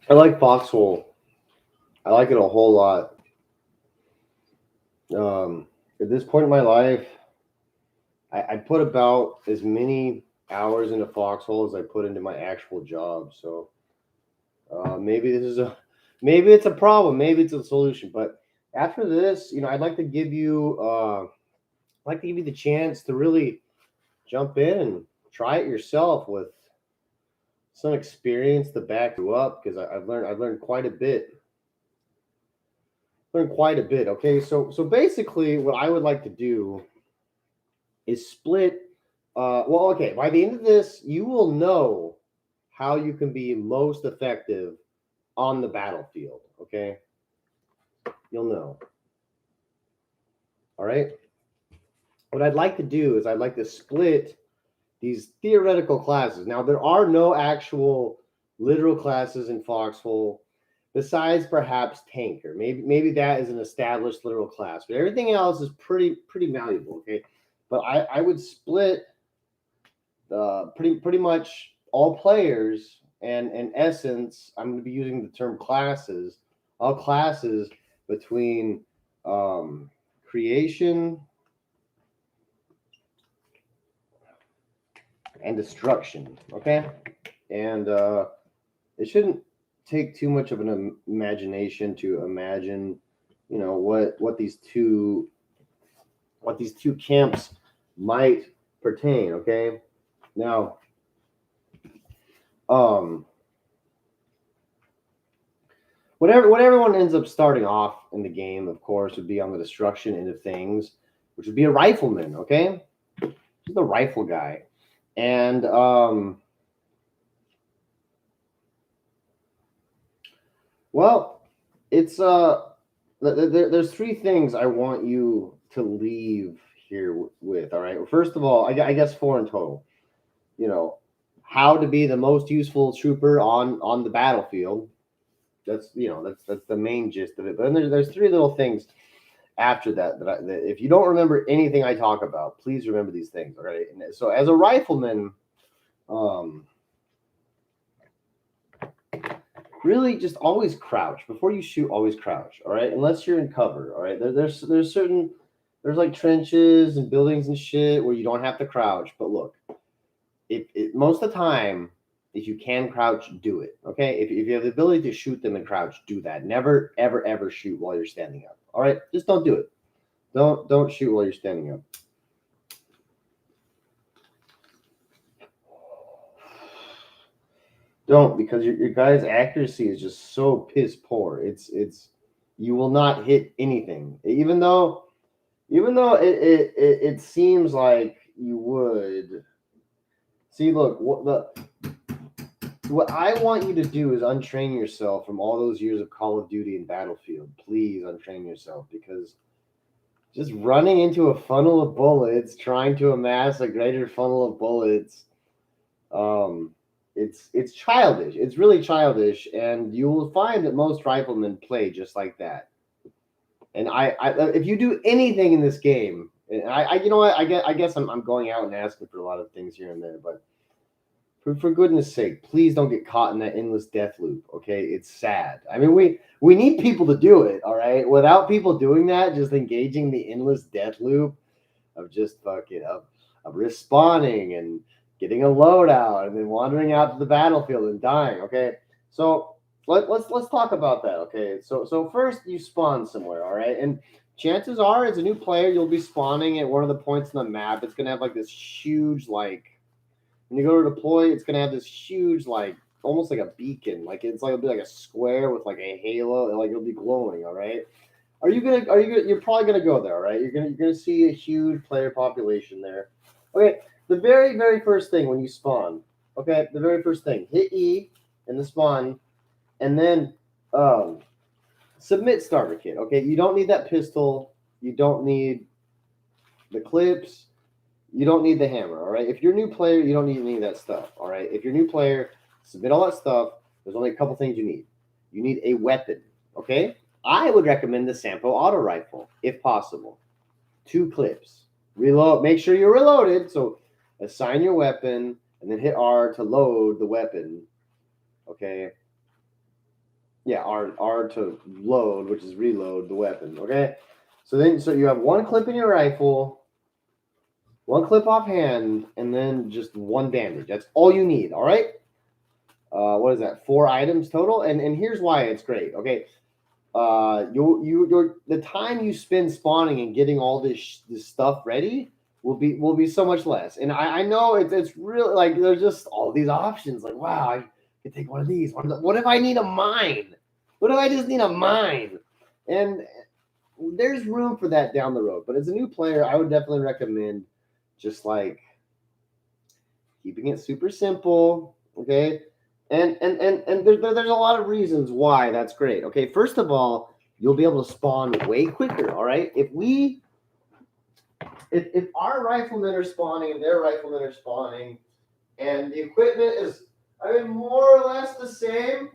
I like Foxhole. I like it a whole lot. Um, at this point in my life, I put about as many hours into Foxhole as I put into my actual job. So maybe this is a maybe it's a problem, maybe it's a solution. But after this, I'd like to give you the chance to really jump in and try it yourself with some experience to back you up because I've learned quite a bit. Learned quite a bit. Okay, so basically, what I would like to do is split. Well, okay. By the end of this, you will know how you can be most effective on the battlefield. Okay, you'll know. All right. What I'd like to do is I'd like to split these theoretical classes. Now, there are no actual literal classes in Foxhole, besides perhaps Tanker. Maybe that is an established literal class, but everything else is pretty malleable. Okay, but I would split pretty much all players, and in essence, I'm going to be using the term classes, all classes between creation and destruction. Okay, and it shouldn't take too much of an imagination to imagine, what these two camps might pertain. Okay, now, um, what everyone ends up starting off in the game, of course, would be on the destruction end of things, which would be a rifleman. Okay, he's the rifle guy, and well, it's there's three things I want you to leave here with. All right. First of all, I guess four in total. You know, how to be the most useful trooper on the battlefield. That's the main gist of it. But then there's three little things after that if you don't remember anything I talk about, please remember these things. All right. And so as a rifleman, um, really just always crouch before you shoot. Always crouch. All right, unless you're in cover. All right, there's like trenches and buildings and shit where you don't have to crouch. But look, most of the time, if you can crouch, do it. Okay, if you have the ability to shoot them and crouch, do that. Never ever shoot while you're standing up. All right, just don't do it. Don't shoot while you're standing up. Don't, because your guy's accuracy is just so piss poor. It's you will not hit anything, even though it seems like you would. See, look, what I want you to do is untrain yourself from all those years of Call of Duty and Battlefield. Please untrain yourself, because just running into a funnel of bullets, trying to amass a greater funnel of bullets, um, it's childish. It's really childish, and you will find that most riflemen play just like that. And if you do anything in this game, and you know what, I guess I'm going out and asking for a lot of things here and there, but for goodness sake, please don't get caught in that endless death loop. Okay, it's sad. I mean, we need people to do it. All right, without people doing that, just engaging the endless death loop of just fucking of respawning and getting a loadout and then wandering out to the battlefield and dying. Okay, so let's talk about that. Okay, so first you spawn somewhere. All right, and chances are, as a new player, you'll be spawning at one of the points on the map. It's gonna have like this huge, like, when you go to deploy, it's gonna have this huge, like, almost like a beacon. Like, it'll be like a square with like a halo, and like it'll be glowing. All right. You're probably gonna go there, right? You're gonna see a huge player population there. Okay, the very first thing when you spawn, okay, the very first thing, hit E in the spawn, and then um, submit starter kit. Okay, you don't need that pistol. You don't need the clips. You don't need the hammer. All right. If you're a new player, you don't need any of that stuff. All right. If you're a new player, submit all that stuff. There's only a couple things you need. You need a weapon. Okay. I would recommend the Sampo auto rifle if possible. 2 clips. Reload. Make sure you're reloaded. So assign your weapon and then hit R to load the weapon. Okay. Yeah, R to load, which is reload the weapon. Okay, so you have one clip in your rifle, one clip offhand, and then just one bandage. That's all you need. All right. What is that? 4 items total, and here's why it's great. Okay, the time you spend spawning and getting all this stuff ready will be so much less. And I know it's really like there's just all these options. Like wow, I could take one of these. What if I need a mine? What if I just need a mine? And there's room for that down the road. But as a new player, I would definitely recommend just like keeping it super simple. Okay. And there's a lot of reasons why that's great. Okay, first of all, you'll be able to spawn way quicker. All right, if our riflemen are spawning and their riflemen are spawning, and the equipment is, I mean, more or less the same,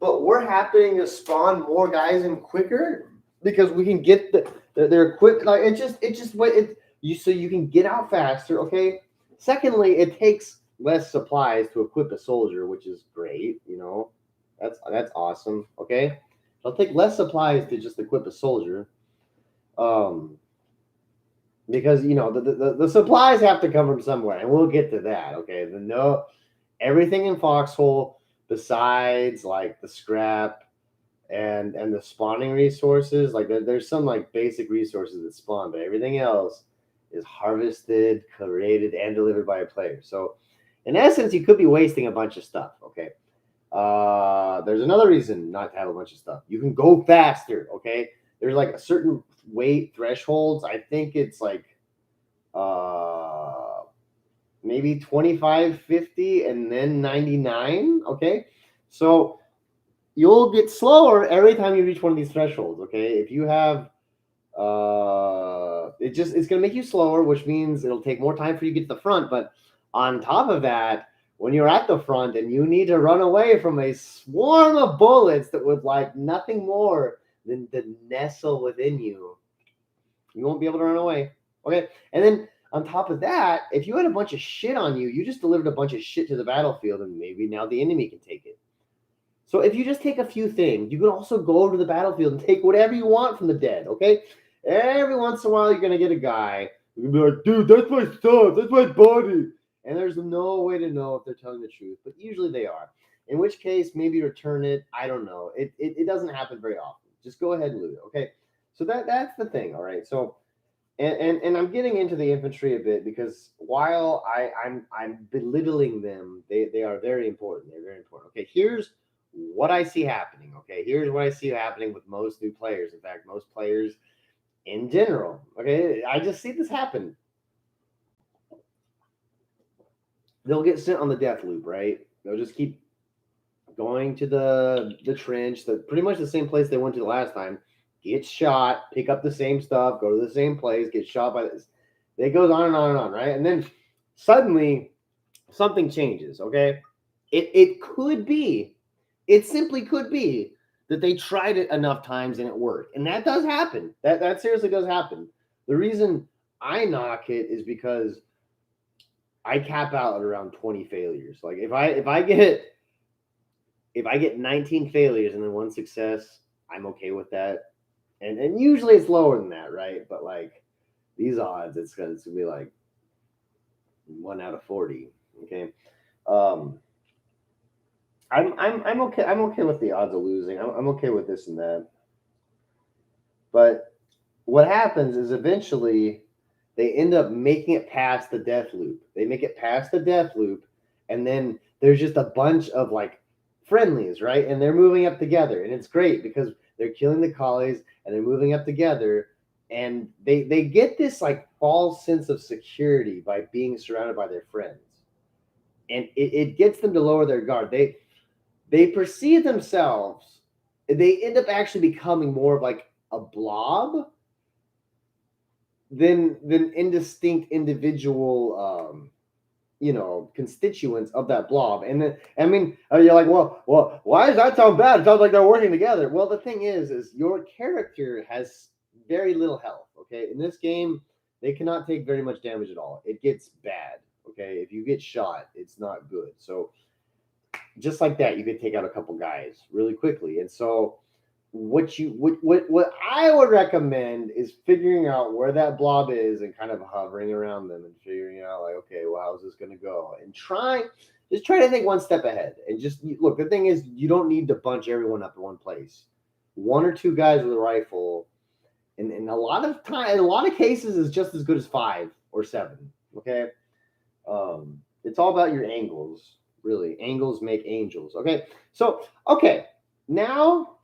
but we're happening to spawn more guys in quicker because we can get their equipment. Like so you can get out faster. Okay. Secondly, it takes less supplies to equip a soldier, which is great. You know, that's awesome. Okay, it'll take less supplies to just equip a soldier, because you know the supplies have to come from somewhere, and we'll get to that. Okay, everything in Foxhole besides like the scrap and the spawning resources, like there's some like basic resources that spawn, but everything else is harvested, created, and delivered by a player. So in essence, you could be wasting a bunch of stuff. Okay. There's another reason not to have a bunch of stuff. You can go faster. Okay. There's like a certain weight thresholds. I think it's like maybe 25, 50, and then 99. Okay. So you'll get slower every time you reach one of these thresholds. Okay. If you have it's gonna make you slower, which means it'll take more time for you to get to the front. But on top of that, when you're at the front and you need to run away from a swarm of bullets that would like nothing more than to nestle within you, you won't be able to run away. Okay, and then on top of that, if you had a bunch of shit on you, you just delivered a bunch of shit to the battlefield, and maybe now the enemy can take it. So if you just take a few things, you can also go over to the battlefield and take whatever you want from the dead. Okay. Every once in a while, you're going to get a guy who can be like, dude, that's my stuff. That's my body. And there's no way to know if they're telling the truth, but usually they are. In which case, maybe return it. I don't know. It doesn't happen very often. Just go ahead and loot it. Okay. So that's the thing. All right. So, and I'm getting into the infantry a bit because while I'm belittling them, they are very important. They're very important. Okay. Here's what I see happening. Okay. Here's what I see happening with most new players. In fact, most players in general. Okay, I just see this happen. They'll get sent on the death loop, right? They'll just keep going to the trench, pretty much the same place they went to the last time. Get shot, pick up the same stuff, go to the same place, get shot by this. It goes on and on and on, right? And then suddenly something changes. Okay, it could be, it simply could be that they tried it enough times and it worked. And that does happen. That seriously does happen. The reason I knock it is because I cap out at around 20 failures. Like if I get 19 failures and then one success, I'm okay with that. And usually it's lower than that, right? But like these odds, it's gonna be like 1 out of 40. Okay. I'm okay. I'm okay with the odds of losing. I'm okay with this and that. But what happens is eventually they end up making it past the death loop. They make it past the death loop, and then there's just a bunch of like friendlies, right? And they're moving up together, and it's great because they're killing the collies and they're moving up together, and they get this like false sense of security by being surrounded by their friends, and it gets them to lower their guard. They perceive themselves, they end up actually becoming more of like a blob than indistinct individual constituents of that blob. And then I mean, you're like, well, why does that sound bad? It sounds like they're working together. Well, the thing is your character has very little health. Okay, in this game, they cannot take very much damage at all. It gets bad. Okay, if you get shot, it's not good. So just like that, you could take out a couple guys really quickly. And so what I would recommend is figuring out where that blob is and kind of hovering around them and figuring out like, okay, well, how's this going to go? And just try to think one step ahead. And just look, the thing is, you don't need to bunch everyone up in one place. One or two guys with a rifle, and in a lot of time, in a lot of cases, is just as good as 5 or 7. Okay, it's all about your angles, really. Angles make angels. Okay, so okay, now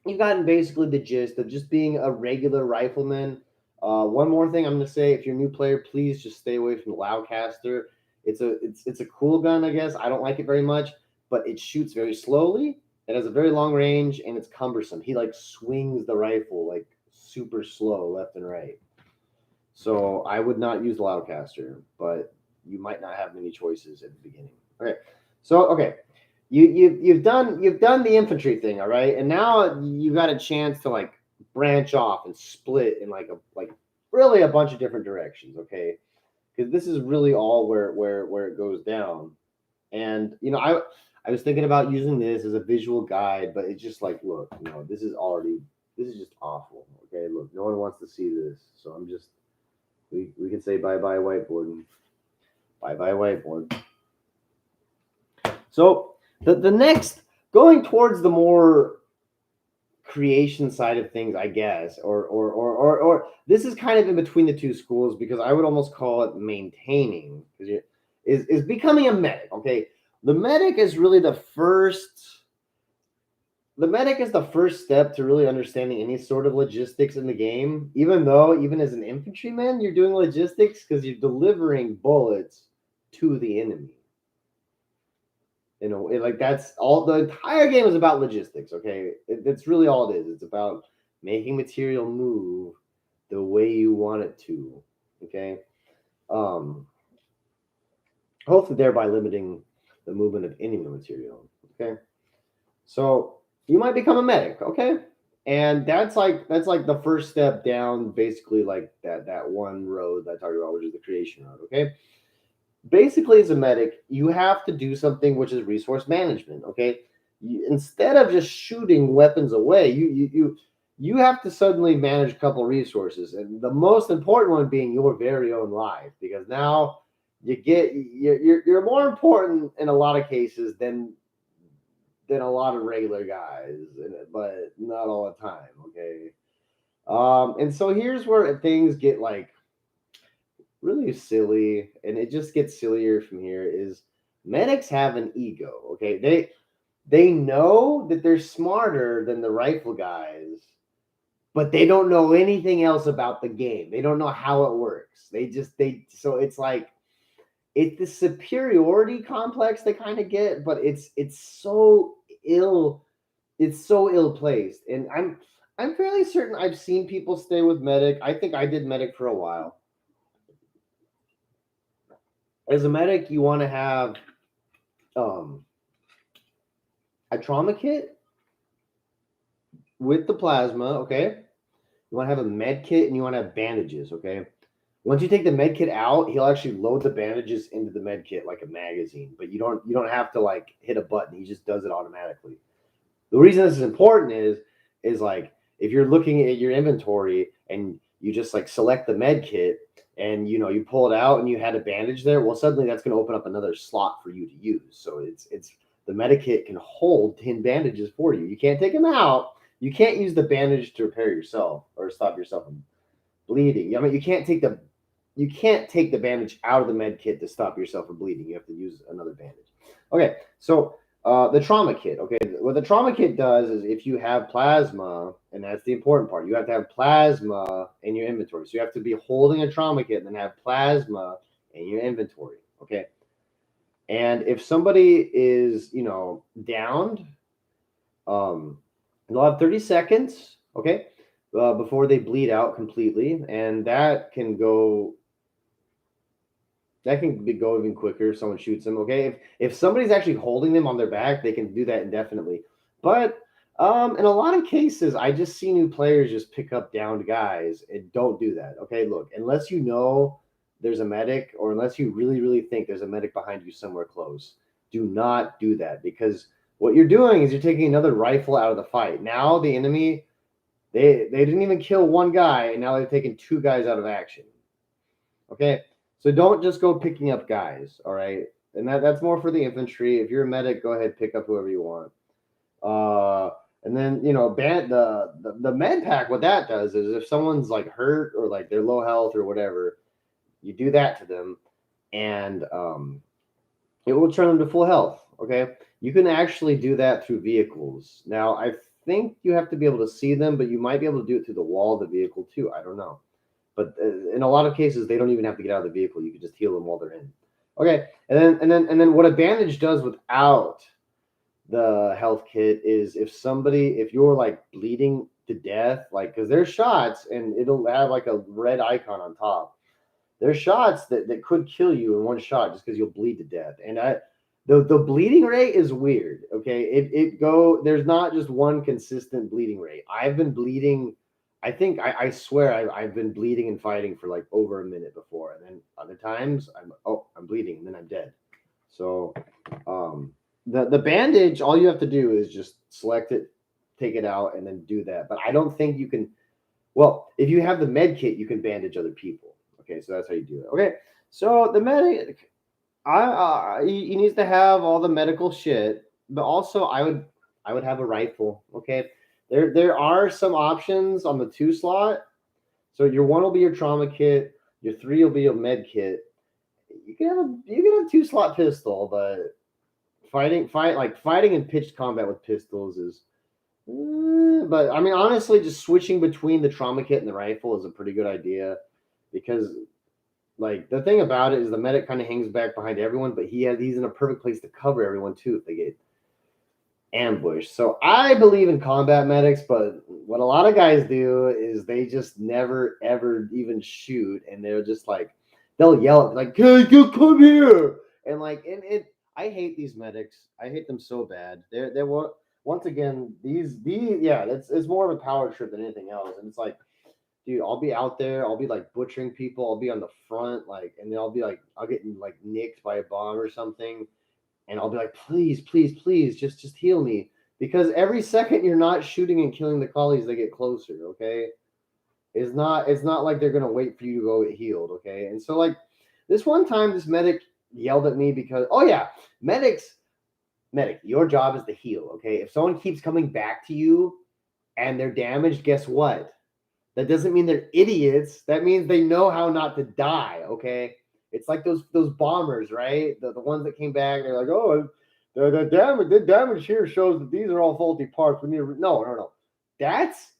you've gotten basically the gist of just being a regular rifleman. One more thing I'm going to say: if you're a new player, please just stay away from the Loudcaster. It's a cool gun, I guess. I don't like it very much, but it shoots very slowly. It has a very long range, and it's cumbersome. He like swings the rifle like super slow left and right. So I would not use the Loudcaster, but you might not have many choices at the beginning. Okay, so okay, you've done the infantry thing, all right, and now you got a chance to like branch off and split in like really a bunch of different directions, okay, because this is really all where it goes down. And I was thinking about using this as a visual guide, but it's just like, look, this is just awful. Okay, look, no one wants to see this, so I'm just we can say bye bye whiteboard, bye bye whiteboard. So the next, going towards the more creation side of things, I guess, or this is kind of in between the two schools, because I would almost call it maintaining, is becoming a medic. Okay, the medic is really the first step to really understanding any sort of logistics in the game, even as an infantryman, you're doing logistics because you're delivering bullets to the enemy. Like that's all. The entire game is about logistics. Okay, that's really all it is. It's about making material move the way you want it to. Okay, hopefully thereby limiting the movement of enemy material. Okay, so you might become a medic. Okay, and that's like the first step down, basically, like that one road that I talked about, which is the creation road. Okay. Basically, as a medic, you have to do something which is resource management. Okay, instead of just shooting weapons away, you have to suddenly manage a couple resources, and the most important one being your very own life, because now you're more important in a lot of cases than a lot of regular guys, but not all the time. Okay, and so here's where things get like really silly, and it just gets sillier from here. Is medics have an ego. Okay, they know that they're smarter than the rifle guys, but they don't know anything else about the game. They don't know how it works. So it's like it's the superiority complex they kind of get, but it's so ill placed. And I'm fairly certain I've seen people stay with medic. I think I did medic for a while. As a medic, you want to have a trauma kit with the plasma, okay? You want to have a med kit, and you want to have bandages, okay? Once you take the med kit out, he'll actually load the bandages into the med kit like a magazine, but you don't have to like hit a button. He just does it automatically. The reason this is important is like if you're looking at your inventory and you just like select the med kit, and you pull it out and you had a bandage there, well, suddenly that's going to open up another slot for you to use. So it's the medikit can hold 10 bandages for you. You can't take them out. You can't use the bandage to repair yourself or stop yourself from bleeding. I mean, you can't take the bandage out of the med kit to stop yourself from bleeding. You have to use another bandage. Okay, so the trauma kit. Okay, what the trauma kit does is if you have plasma, and that's the important part, you have to have plasma in your inventory. So you have to be holding a trauma kit and then have plasma in your inventory. Okay, and if somebody is downed, they'll have 30 seconds. Okay, before they bleed out completely, and that can go even quicker if someone shoots them. Okay, if somebody's actually holding them on their back, they can do that indefinitely. But in a lot of cases, I just see new players just pick up downed guys and don't do that. Okay, look, unless you know there's a medic, or unless you really think there's a medic behind you somewhere close, Do not do that, because what you're doing is you're taking another rifle out of the fight. Now the enemy, they didn't even kill one guy, and now they've taken 2 guys out of action. Okay, so don't just go picking up guys. All right, and that's more for the infantry. If you're a medic, go ahead, pick up whoever you want. And then the med pack. What that does is if someone's like hurt or like they're low health or whatever, you do that to them, and it will turn them to full health. Okay, you can actually do that through vehicles. Now I think you have to be able to see them, but you might be able to do it through the wall of the vehicle too. I don't know, but in a lot of cases they don't even have to get out of the vehicle. You can just heal them while they're in. Okay, and then what a bandage does without the health kit is if you're like bleeding to death, like, because there's shots and it'll have like a red icon on top. There's shots that could kill you in one shot just because you'll bleed to death. And the bleeding rate is weird. Okay, there's not just one consistent bleeding rate. I've been bleeding. I swear I've been bleeding and fighting for like over a minute before, and then other times I'm bleeding and then I'm dead. So the bandage, all you have to do is just select it, take it out, and then do that. But I don't think you can. Well, if you have the med kit, you can bandage other people. Okay, so that's how you do it. Okay, so the medic, he needs to have all the medical shit, but also I would have a rifle. Okay, there are some options on the 2 slot. So your 1 will be your trauma kit, your 3 will be your med kit. You can have 2 slot pistol, but fighting in pitched combat with pistols is. But I mean, honestly, just switching between the trauma kit and the rifle is a pretty good idea, because like the thing about it is the medic kind of hangs back behind everyone, but he's in a perfect place to cover everyone too if they get ambushed. So I believe in combat medics, but what a lot of guys do is they just never ever even shoot, and they're just like they'll yell at like, "Hey, you come here!" And like I hate these medics. I hate them so bad. They're once again, it's more of a power trip than anything else. And it's like, dude, I'll be out there, I'll be like butchering people, I'll be on the front, like, and then I'll get like nicked by a bomb or something, and I'll be like, please, please, please, just heal me, because every second you're not shooting and killing the collies, they get closer. Okay, it's not like they're gonna wait for you to go get healed. Okay, and so like this one time, this medic yelled at me because medic, your job is to heal. Okay, if someone keeps coming back to you and they're damaged, guess what? That doesn't mean they're idiots. That means they know how not to die. Okay, it's like those bombers, right? The ones that came back, they're like, oh, the damage here shows that these are all faulty parts. We need no. That's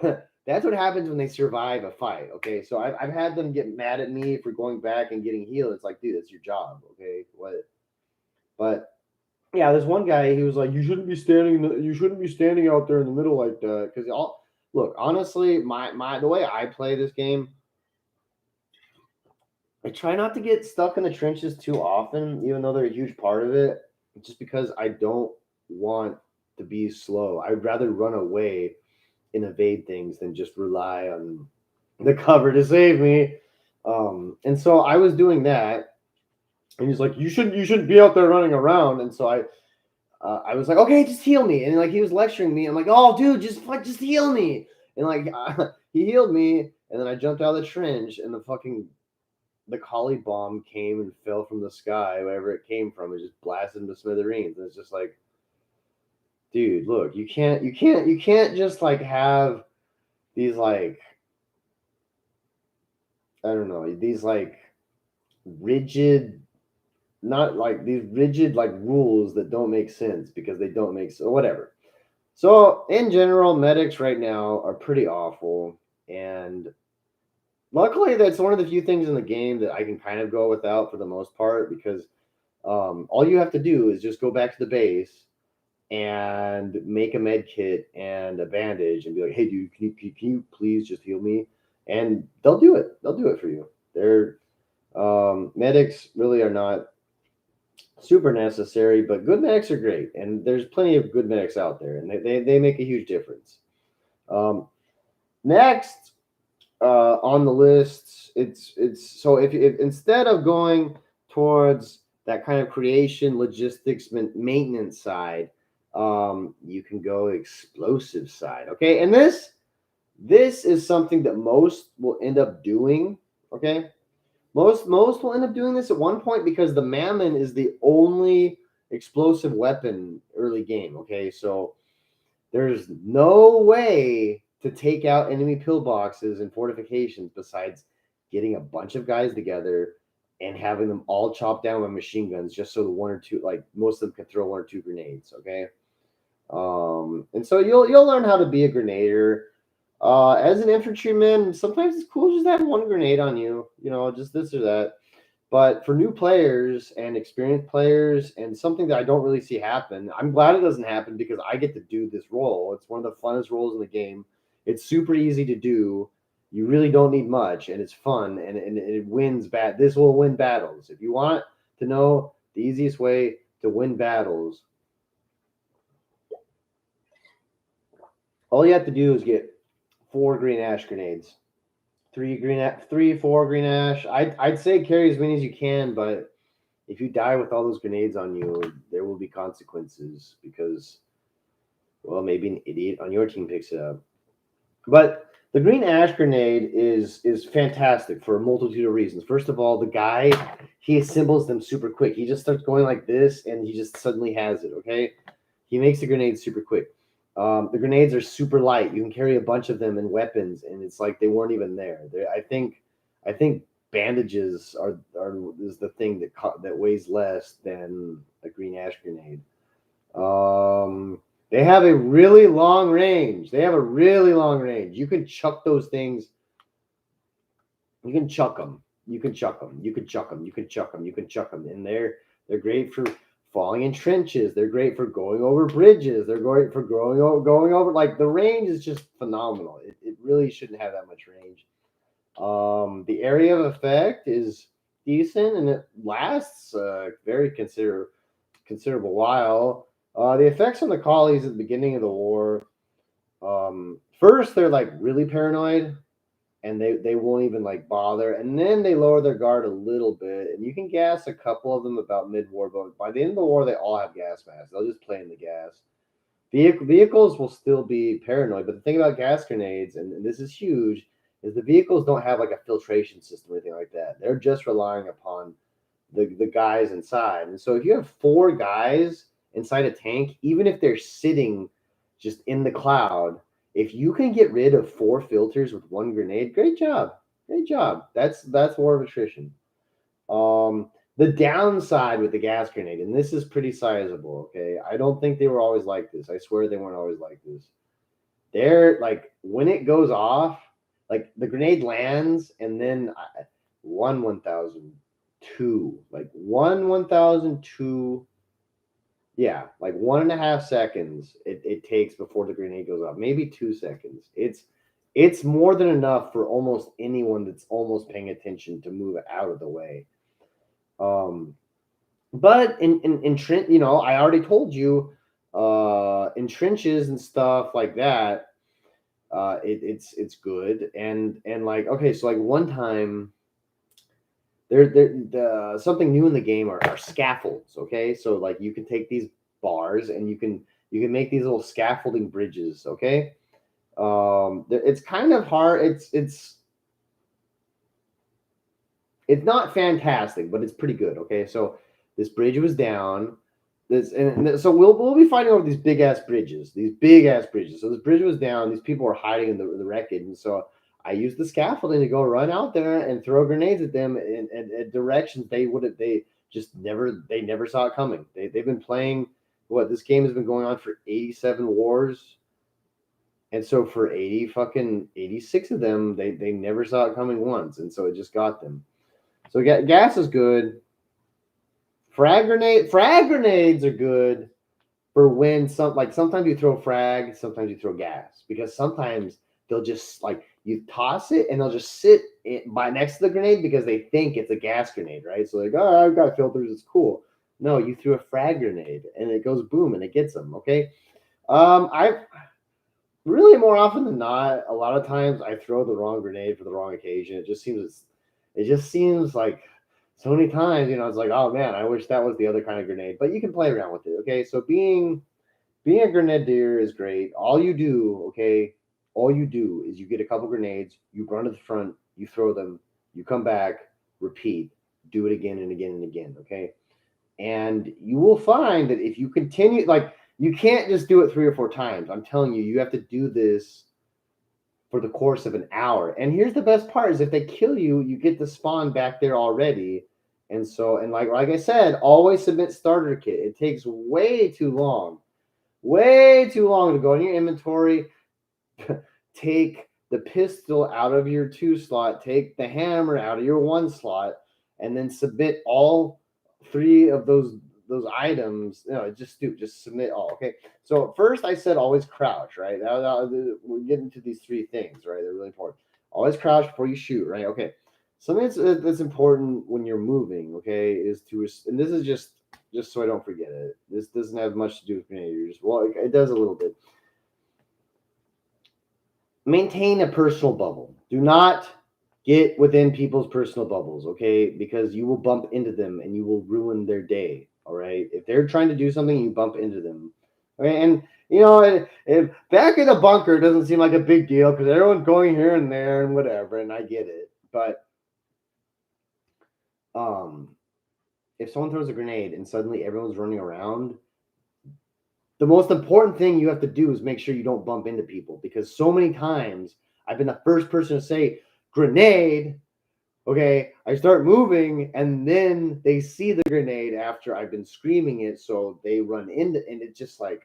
that's what happens when they survive a fight. Okay, so I've had them get mad at me for going back and getting healed. It's like, dude, that's your job. Okay, what? But yeah, there's one guy. He was like, "You shouldn't be standing out there in the middle like that." Because look, honestly, the way I play this game, I try not to get stuck in the trenches too often, even though they're a huge part of it. Just because I don't want to be slow. I'd rather run away and evade things than just rely on the cover to save me. And so I was doing that, and he's like, "You shouldn't be out there running around." And so I was like, "Okay, just heal me." And like he was lecturing me. I'm like, "Oh, dude, just heal me." And like he healed me, and then I jumped out of the trench, and the collie bomb came and fell from the sky, wherever it came from. It just blasted into smithereens. And it's just like, dude, look, you can't just like have these like, I don't know, these like rigid, not like these rigid like rules that don't make sense because they don't make sense, whatever. So in general, medics right now are pretty awful, and luckily that's one of the few things in the game that I can kind of go without for the most part, because all you have to do is just go back to the base and make a med kit and a bandage and be like, "Hey, dude, can you please just heal me?" And they'll do it. They'll do it for you. They're medics really are not super necessary, but good medics are great, and there's plenty of good medics out there, and they make a huge difference. Next on the list, it's so if instead of going towards that kind of creation, logistics, maintenance side. You can go explosive side. Okay, and this is something that most will end up doing. Okay, most will end up doing this at one point because the Mammon is the only explosive weapon early game. Okay, so there's no way to take out enemy pillboxes and fortifications besides getting a bunch of guys together and having them all chopped down with machine guns just so the one or two, like most of them can throw one or two grenades. Okay. And so you'll learn how to be a grenader. As an infantryman, sometimes it's cool just having one grenade on you, just this or that. But for new players and experienced players, and something that I don't really see happen, I'm glad it doesn't happen because I get to do this role. It's one of the funnest roles in the game. It's super easy to do. You really don't need much, and it's fun, and it wins This will win battles. If you want to know the easiest way to win battles, all you have to do is get 4 green ash grenades. 4 green ash. I'd say carry as many as you can, but if you die with all those grenades on you, there will be consequences because, well, maybe an idiot on your team picks it up. But the green ash grenade is fantastic for a multitude of reasons. First of all, the guy, he assembles them super quick. He just starts going like this, and he just suddenly has it. Okay, he makes the grenades super quick. The grenades are super light. You can carry a bunch of them in weapons, and it's like they weren't even there. I think bandages is the thing that weighs less than a green ash grenade. They have a really long range. You can chuck those things. You can chuck them. And they're great for falling in trenches. They're great for going over bridges. They're great for going over. Like, the range is just phenomenal. It really shouldn't have that much range. The area of effect is decent, and it lasts a very considerable while. The effects on the collies at the beginning of the war, first they're like really paranoid, and they won't even like bother, and then they lower their guard a little bit, and you can gas a couple of them about mid-war, but by the end of the war they all have gas masks. They'll just play in the gas. Vehicles will still be paranoid, but the thing about gas grenades, and this is huge, is the vehicles don't have like a filtration system or anything like that. They're just relying upon the guys inside. And so if you have 4 guys inside a tank, even if they're sitting just in the cloud, if you can get rid of 4 filters with 1 grenade, great job. That's war of attrition. The downside with the gas grenade, and this is pretty sizable, okay? I don't think they were always like this. I swear they weren't always like this. They're like, when it goes off, like the grenade lands, and then 1,002, like 1,002, yeah, like 1.5 seconds it takes before the grenade goes off. Maybe 2 seconds. It's more than enough for almost anyone that's almost paying attention to move out of the way. But in trench, I already told you, in trenches and stuff like that, it's good. And like, okay, so like one time something new in the game are scaffolds. Okay, so like you can take these bars and you can make these little scaffolding bridges. Okay, it's kind of hard. It's not fantastic, but it's pretty good. Okay, so this bridge was down. So we'll be fighting over these big ass bridges. So this bridge was down. These people were hiding in the wreckage, and so I used the scaffolding to go run out there and throw grenades at them in directions they never saw it coming. They've been playing this game has been going on for 87 wars. And so for 86 of them, they never saw it coming once, and so it just got them. So gas is good. Frag grenades are good for when sometimes you throw frag, sometimes you throw gas, because sometimes they'll just like you toss it and they'll just sit by next to the grenade because they think it's a gas grenade, right? So like, oh, I've got filters, it's cool. No, you threw a frag grenade and it goes boom and it gets them. Okay, I really, more often than not, a lot of times I throw the wrong grenade for the wrong occasion. It just seems like So many times, it's like, oh man, I wish that was the other kind of grenade. But you can play around with it. Okay, so being a grenadier is great. All you do is you get a couple grenades, you run to the front, you throw them, you come back, repeat, do it again and again and again. Okay, and you will find that if you continue, like, you can't just do it 3 or 4 times. I'm telling you, you have to do this for the course of an hour. And here's the best part: is if they kill you, you get the spawn back there already. And so, and like I said, always submit starter kit. It takes way too long to go in your inventory, take the pistol out of your 2 slot, take the hammer out of your 1 slot, and then submit all 3 of those items. Just submit all. Okay. So first I said always crouch, right? We're getting to these 3 things, right? They're really important. Always crouch before you shoot, right? Okay. Something that's important when you're moving, okay, is and this is just so I don't forget it. This doesn't have much to do with grenadiers. Well, it does a little bit. Maintain a personal bubble. Do not get within people's personal bubbles, okay? Because you will bump into them and you will ruin their day, all right? If they're trying to do something, you bump into them. Okay? And if back in the bunker doesn't seem like a big deal because everyone's going here and there and whatever, and I get it. But if someone throws a grenade and suddenly everyone's running around, the most important thing you have to do is make sure you don't bump into people, because so many times I've been the first person to say grenade. Okay, I start moving and then they see the grenade after I've been screaming it, so they run into, and it's just like,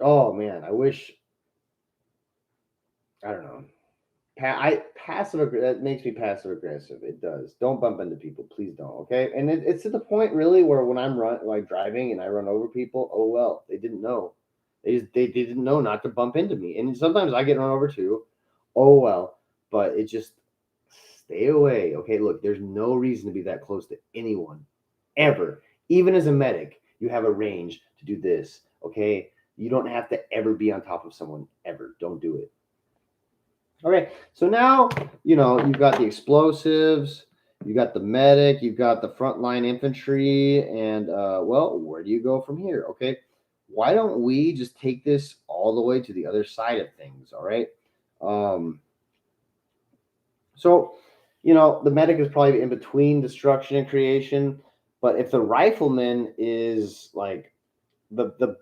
oh man, I wish, I don't know. That makes me passive aggressive. It does. Don't bump into people, please don't. Okay, and it's to the point really where when I'm driving and I run over people, oh well, they didn't know. They didn't know not to bump into me, and sometimes I get run over too. Oh well, but it just, stay away. Okay, look, there's no reason to be that close to anyone, ever. Even as a medic, you have a range to do this. Okay, you don't have to ever be on top of someone ever. Don't do it. Okay, so now you've got the explosives, you got the medic, you've got the frontline infantry, and well, where do you go from here? Okay, why don't we just take this all the way to the other side of things? All right, so the medic is probably in between destruction and creation, but if the rifleman is like the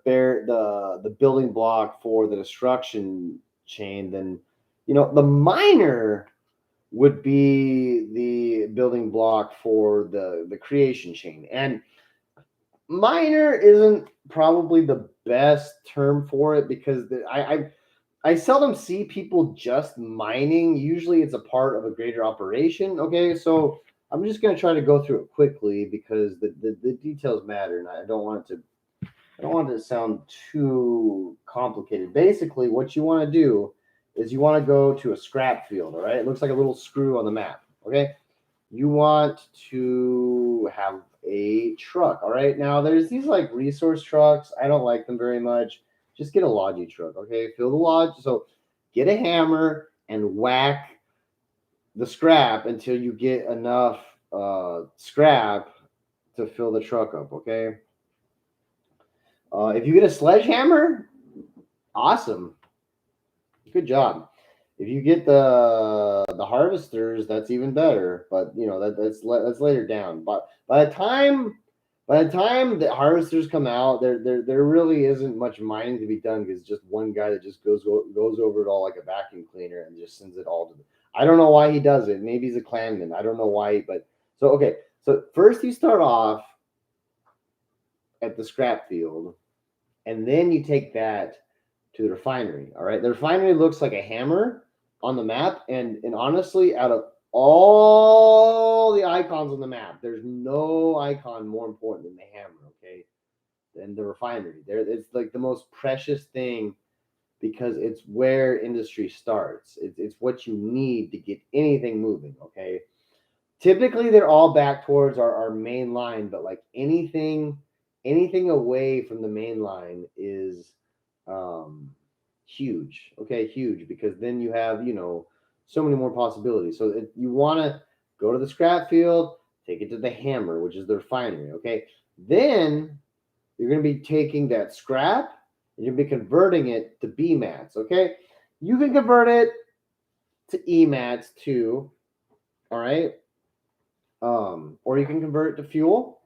building block for the destruction chain, then the miner would be the building block for the creation chain. And miner isn't probably the best term for it, because I seldom see people just mining. Usually it's a part of a greater operation. Okay, so I'm just going to try to go through it quickly because the details matter, and I don't want it to sound too complicated. Basically, what you want to do is you want to go to a scrap field, all right? It looks like a little screw on the map, okay? You want to have a truck, all right? Now, there's these like resource trucks. I don't like them very much. Just get a Logi truck, okay? Fill the lodge. So get a hammer and whack the scrap until you get enough scrap to fill the truck up, okay? If you get a sledgehammer, awesome. Good job. If you get the harvesters, that's even better. But that's later down. But by the time the harvesters come out, there really isn't much mining to be done, because it's just one guy that just goes over it all like a vacuum cleaner and just sends it all to the. I don't know why he does it. Maybe he's a clanman. I don't know why, but so okay. So first you start off at the scrap field, and then you take that to the refinery. All right, the refinery looks like a hammer on the map, and honestly, out of all the icons on the map, there's no icon more important than the hammer. Okay, than the refinery. It's like the most precious thing, because it's where industry starts. It's what you need to get anything moving. Okay, typically they're all back towards our main line, but like anything away from the main line is huge. Okay, huge, because then you have so many more possibilities. So you want to go to the scrap field, take it to the hammer, which is the refinery. Okay, then you're going to be taking that scrap and you're going to be converting it to B mats. Okay, you can convert it to E mats too. All right, or you can convert it to fuel.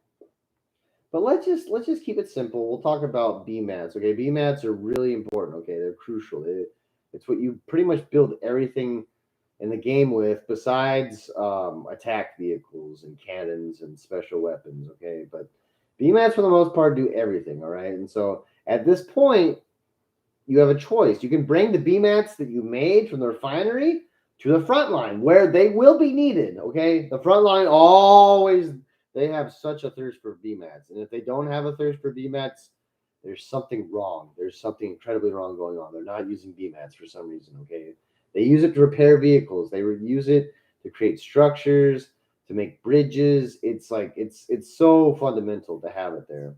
But let's just keep it simple. We'll talk about B mats. Okay, B mats are really important. Okay, they're crucial. It's what you pretty much build everything in the game with, besides attack vehicles and cannons and special weapons. Okay, but B mats for the most part do everything. All right, and so at this point, you have a choice. You can bring the B mats that you made from the refinery to the front line where they will be needed. Okay, the front line always, they have such a thirst for B mats, and if they don't have a thirst for B mats, there's something wrong. There's something incredibly wrong going on. They're not using B mats for some reason. Okay, they use it to repair vehicles. They use it to create structures, to make bridges. It's like it's so fundamental to have it there.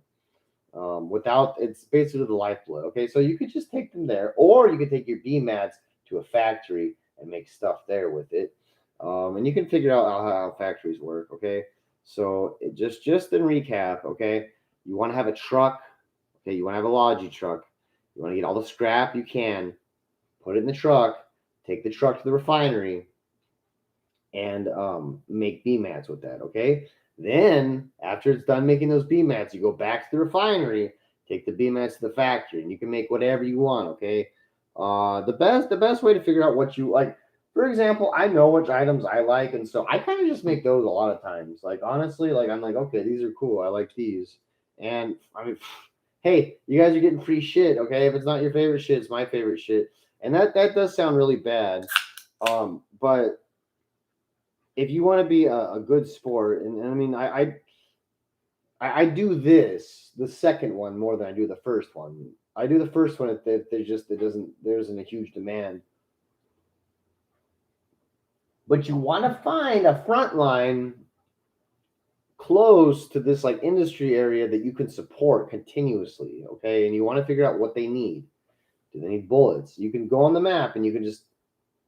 Without, it's basically the lifeblood. Okay, so you could just take them there, or you could take your B mats to a factory and make stuff there with it. And you can figure out how factories work. Okay, so just in recap. Okay, you want to have a truck. Okay, you want to have a Logi truck. You want to get all the scrap you can, put it in the truck, take the truck to the refinery, and make B mats with that. Okay. Then after it's done making those B mats, you go back to the refinery, take the B mats to the factory, and you can make whatever you want. Okay. The best way to figure out what you like. For example, I know which items I like, and so I kind of just make those a lot of times. Like honestly, like I'm like, okay, these are cool. I like these, and I mean, hey, you guys are getting free shit. Okay, if it's not your favorite shit, it's my favorite shit, and that does sound really bad. But if you want to be a good sport, and I mean, I do this the second one more than I do the first one. I do the first one if there's just there isn't a huge demand, but you want to find a front line close to this like industry area that you can support continuously. Okay, and you want to figure out what they need. Do they need bullets? You can go on the map and you can just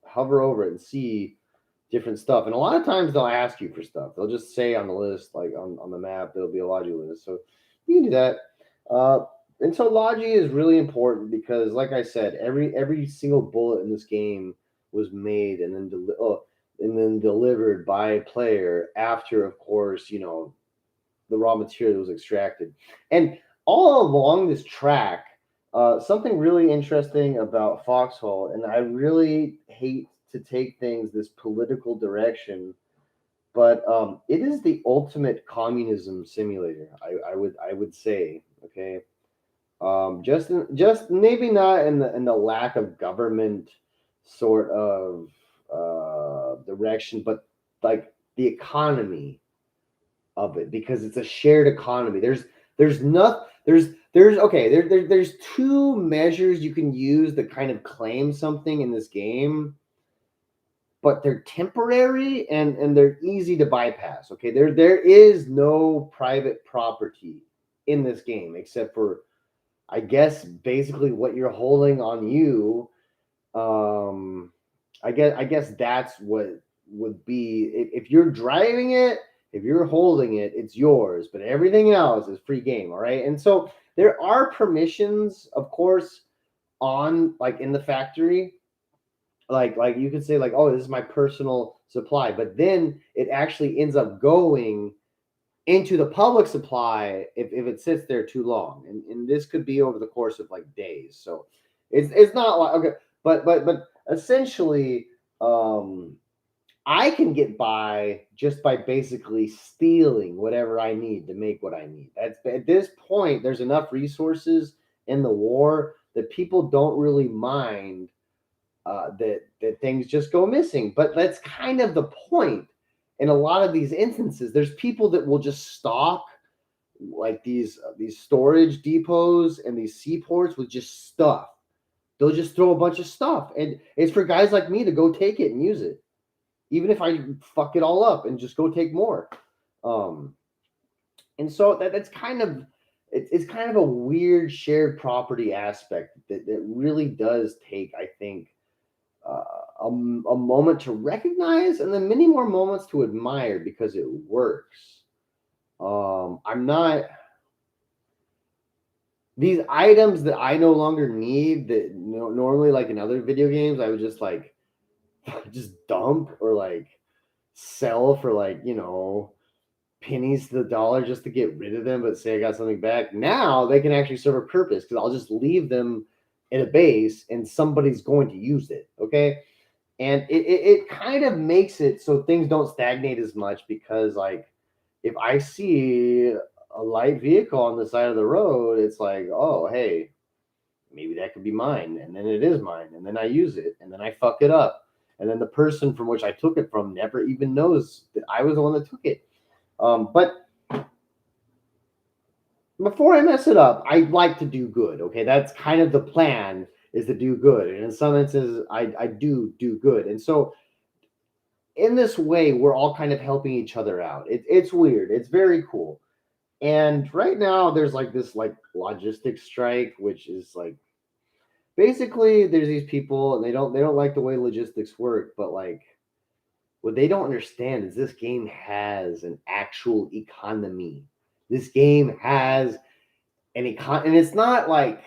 hover over it and see different stuff. And a lot of times they'll ask you for stuff. They'll just say on the list, like on the map, there'll be a Logi list. So you can do that. And so Logi is really important because, like I said, every single bullet in this game was made and then delivered by a player after, of course, the raw material was extracted. And all along this track, something really interesting about Foxhole, and I really hate to take things this political direction, but it is the ultimate communism simulator. I would say, okay, just maybe not in the lack of government sort of direction, but like the economy of it, because it's a shared economy. There's not there's okay there's two measures you can use that kind of claim something in this game, but they're temporary and they're easy to bypass. Okay, there is no private property in this game except for, I guess, basically what you're holding on you. um I guess that's what would be, if you're driving it, if you're holding it, it's yours, but everything else is free game. All right, and so there are permissions, of course, on like in the factory, like you could say like, oh, this is my personal supply, but then it actually ends up going into the public supply if it sits there too long, and this could be over the course of like days. So it's not like, okay, but essentially, um I can get by just by basically stealing whatever I need to make what I need. That's, at this point, there's enough resources in the war that people don't really mind that things just go missing. But that's kind of the point. In a lot of these instances, there's people that will just stock like these storage depots and these seaports with just stuff. They'll just throw a bunch of stuff, and it's for guys like me to go take it and use it, even if I fuck it all up and just go take more. Um, and so that's kind of, it's kind of a weird shared property aspect that really does take, I think, a moment to recognize, and then many more moments to admire because it works. I'm not these items that I no longer need that normally like in other video games I would just like just dump or like sell for like pennies to the dollar just to get rid of them, but say I got something back. Now they can actually serve a purpose because I'll just leave them in a base and somebody's going to use it. Okay. And it kind of makes it so things don't stagnate as much because like if I see a light vehicle on the side of the road, it's like, oh hey, maybe that could be mine, and then it is mine, and then I use it, and then I fuck it up, and then the person from which I took it from never even knows that I was the one that took it. But before I mess it up, I like to do good. Okay, that's kind of the plan, is to do good, and in some instances, I do good, and so in this way, we're all kind of helping each other out. It's weird. It's very cool. And right now, there's like this like logistics strike, which is like basically there's these people and they don't like the way logistics work, but like what they don't understand is this game has an actual economy. This game has and it's not like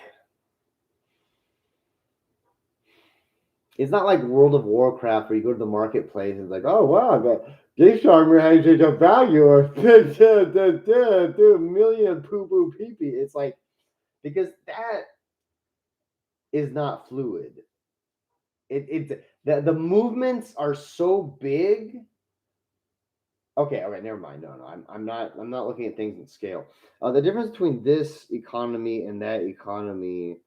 World of Warcraft where you go to the marketplace and it's like, oh wow, this armor has a value of 2 million poo poo pee pee. It's like because that is not fluid. The movements are so big. Okay, never mind. No, I'm not looking at things in scale. The difference between this economy and that economy,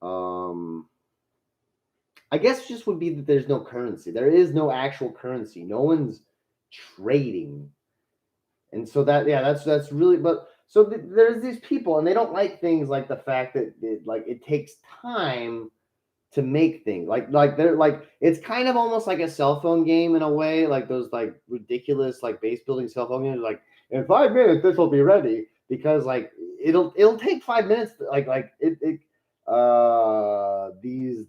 I guess just would be that there's no currency. There is no actual currency. No one's trading. And so that's really but so there's these people and they don't like things like the fact that it takes time to make things like they're like it's kind of almost like a cell phone game in a way, like those like ridiculous like base building cell phone games, like in 5 minutes this will be ready because like it'll take 5 minutes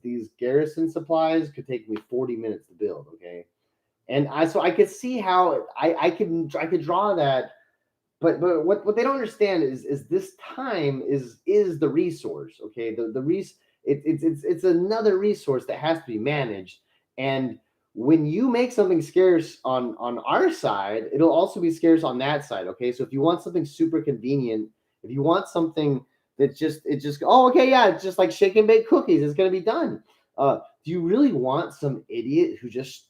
these garrison supplies could take me 40 minutes to build. Okay, and I could see how I could draw that, but what they don't understand is this time is the resource. Okay, it's another resource that has to be managed, and when you make something scarce on our side, it'll also be scarce on that side. Okay, so if you want something super convenient, if you want something that just oh okay yeah, it's just like shake and bake cookies, it's gonna be done. Do you really want some idiot who just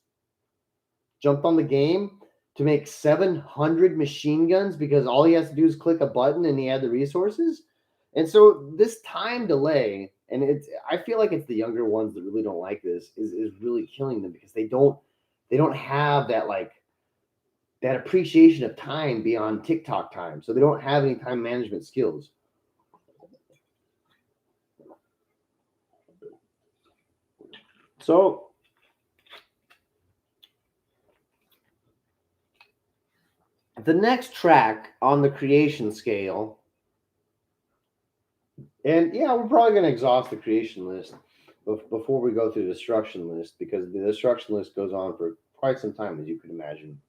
jumped on the game to make 700 machine guns because all he has to do is click a button and he had the resources? And so this time delay, and I feel like it's the younger ones that really don't like this, is really killing them because they don't have that like that appreciation of time beyond TikTok time. So they don't have any time management skills. So the next track on the creation scale, and yeah, we're probably going to exhaust the creation list before we go through the destruction list because the destruction list goes on for quite some time, as you can imagine.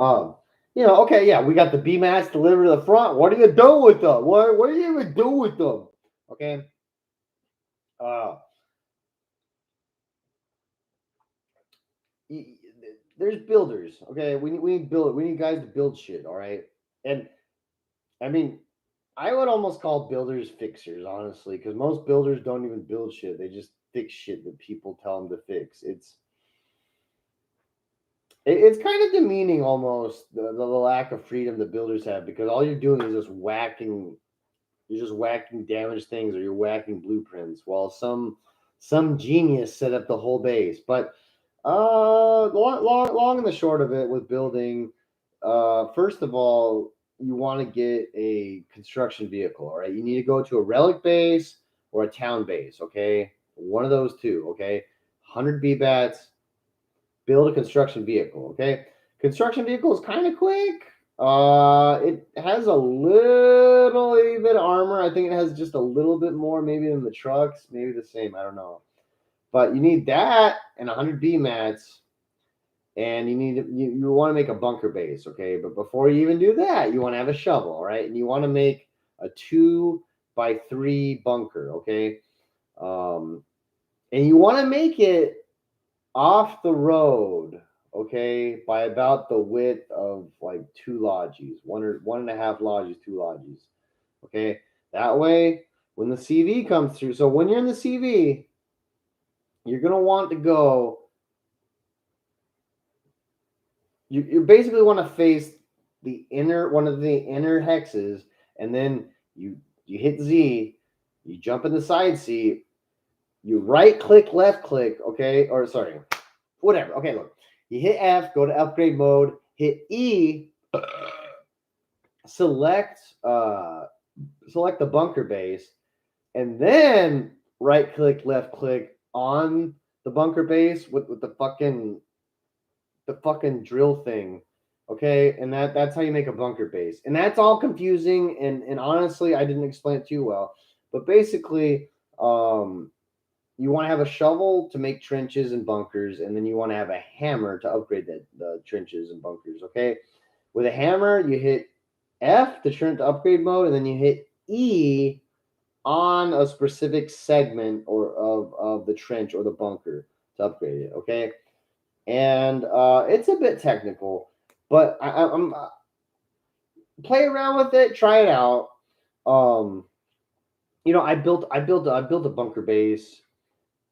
Okay, yeah, we got the B mats delivered to the front. What do you do with them? What do you even do with them? Okay. There's builders. Okay, we need build. We need guys to build shit. All right, and I mean, I would almost call builders fixers, honestly, because most builders don't even build shit. They just fix shit that people tell them to fix. It's kind of demeaning almost the lack of freedom that builders have because all you're doing is just whacking damaged things or you're whacking blueprints while some genius set up the whole base. But long and the short of it with building, first of all, you want to get a construction vehicle. All right, you need to go to a relic base or a town base. Okay, one of those two. Okay, 100 B-bats. Build a construction vehicle. Okay, construction vehicle is kind of quick. It has a little bit of armor. I think it has just a little bit more, maybe than the trucks. Maybe the same. I don't know. But you need that and 100 B mats, and you want to make a bunker base, okay? But before you even do that, you want to have a shovel, all right? And you want to make a 2x3 bunker, okay? And you want to make it off the road, okay, by about the width of like 2 lodges, 1.5 lodges, 2 lodges, okay? That way, when the CV comes through, so when you're in the CV, you're gonna want to go. You basically want to face one of the inner hexes, and then you hit Z, you jump in the side seat, you right click, left click, okay, or sorry, whatever. Okay, look, you hit F, go to upgrade mode, hit E, select the bunker base, and then right click, left click on the bunker base with the fucking drill thing, okay? And that's how you make a bunker base. And that's all confusing, and honestly, I didn't explain it too well. But basically, you want to have a shovel to make trenches and bunkers, and then you want to have a hammer to upgrade the trenches and bunkers, okay? With a hammer, you hit F to turn to upgrade mode, and then you hit E on a specific segment or of the trench or the bunker to upgrade it, okay? And it's a bit technical, but I'm play around with it, try it out. I built a bunker base,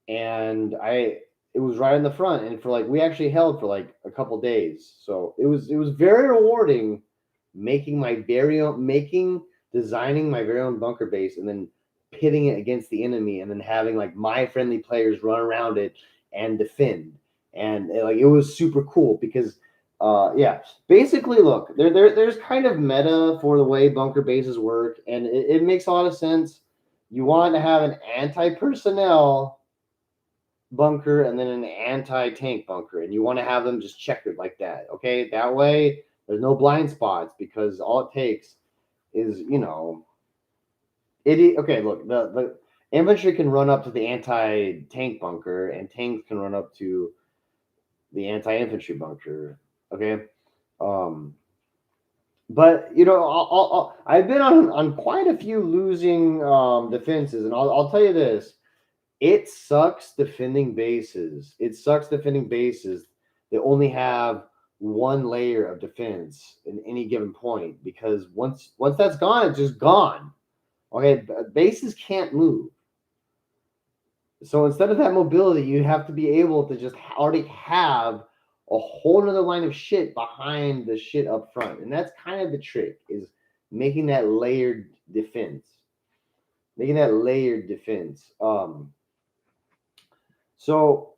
and it was right in the front, and for like we actually held for like a couple days, so it was very rewarding designing my very own bunker base, and then pitting it against the enemy, and then having like my friendly players run around it and defend. And it was super cool because basically, look, there's kind of meta for the way bunker bases work, and it makes a lot of sense. You want to have an anti-personnel bunker and then an anti-tank bunker, and you want to have them just checkered like that, okay? That way there's no blind spots, because all it takes is okay, look, the infantry can run up to the anti-tank bunker, and tanks can run up to the anti-infantry bunker, okay? But I've been on quite a few losing defenses, and I'll tell you this: it sucks defending bases. It sucks defending bases that only have one layer of defense in any given point, because once that's gone, it's just gone. Okay, bases can't move. So instead of that mobility, you have to be able to just already have a whole nother line of shit behind the shit up front. And that's kind of the trick, is making that layered defense. So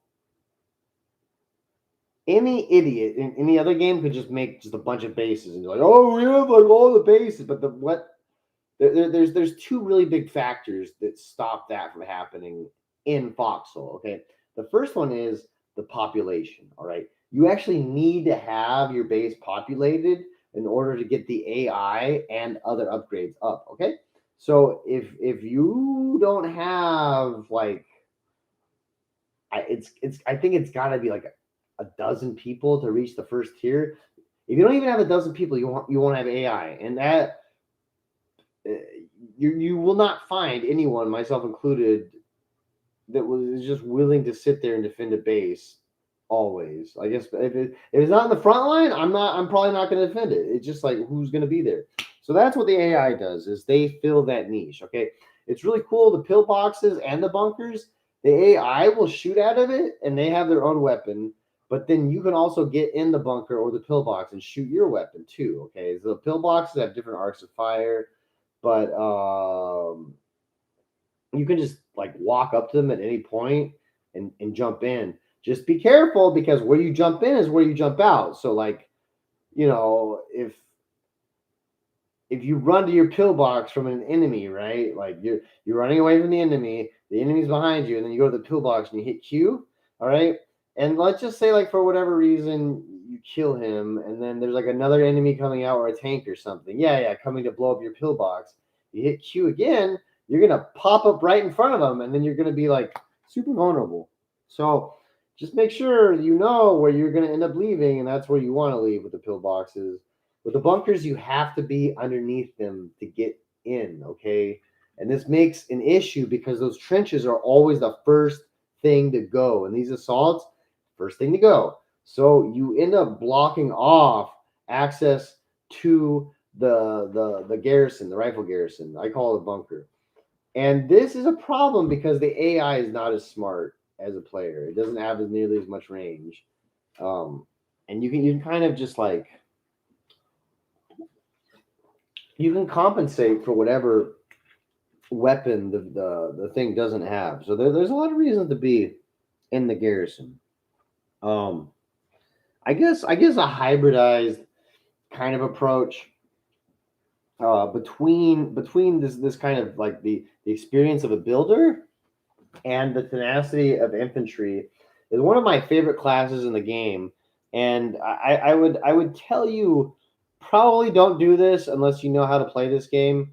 any idiot in any other game could just make just a bunch of bases and be like, oh, we have like all the bases. But there's two really big factors that stop that from happening in Foxhole. Okay, the first one is the population. All right, you actually need to have your base populated in order to get the AI and other upgrades up. Okay, so if you don't have like, I think it's got to be like a dozen people to reach the first tier. If you don't even have a dozen people, you won't have AI, and that you will not find anyone, myself included, that was just willing to sit there and defend a base always. I guess if it's not in the front line, I'm probably not going to defend it. It's just like, who's going to be there? So that's what the AI does, is they fill that niche. Okay, it's really cool. The pillboxes and the bunkers, the AI will shoot out of it, and they have their own weapon. But then you can also get in the bunker or the pillbox and shoot your weapon too. Okay, so the pillboxes have different arcs of fire, but you can just like walk up to them at any point and jump in. Just be careful, because where you jump in is where you jump out. So like, if you run to your pillbox from an enemy, right? Like you're running away from the enemy's behind you, and then you go to the pillbox and you hit Q, all right? And let's just say, like, for whatever reason you kill him, and then there's like another enemy coming out, or a tank or something. Yeah, coming to blow up your pillbox. You hit Q again, you're gonna pop up right in front of them, and then you're gonna be like super vulnerable. So just make sure you know where you're going to end up leaving, and that's where you want to leave with the pillboxes. With the bunkers, you have to be underneath them to get in, okay? And this makes an issue because those trenches are always the first thing to go. And these assaults, first thing to go. So you end up blocking off access to the garrison, the rifle garrison. I call it a bunker. And this is a problem because the AI is not as smart as a player. It doesn't have nearly as much range. Um, and you can kind of just like you can compensate for whatever weapon the thing doesn't have. So there's a lot of reasons to be in the garrison. Um, I guess a hybridized kind of approach between this kind of like the experience of a builder and the tenacity of infantry is one of my favorite classes in the game. And I would tell you probably don't do this unless you know how to play this game.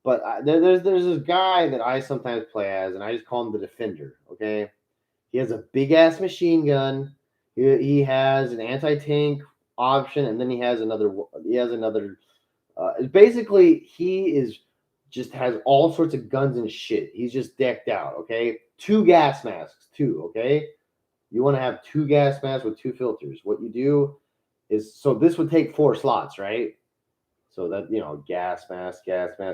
But there's this guy that I sometimes play as, and I just call him the defender. Okay, he has a big ass machine gun. He has an anti tank option, and then he has another. He has another. Basically, he is just has all sorts of guns and shit. He's just decked out. Okay, two gas masks. Two. Okay, you want to have two gas masks with two filters. What you do is so this would take 4 slots, right? So that gas mask,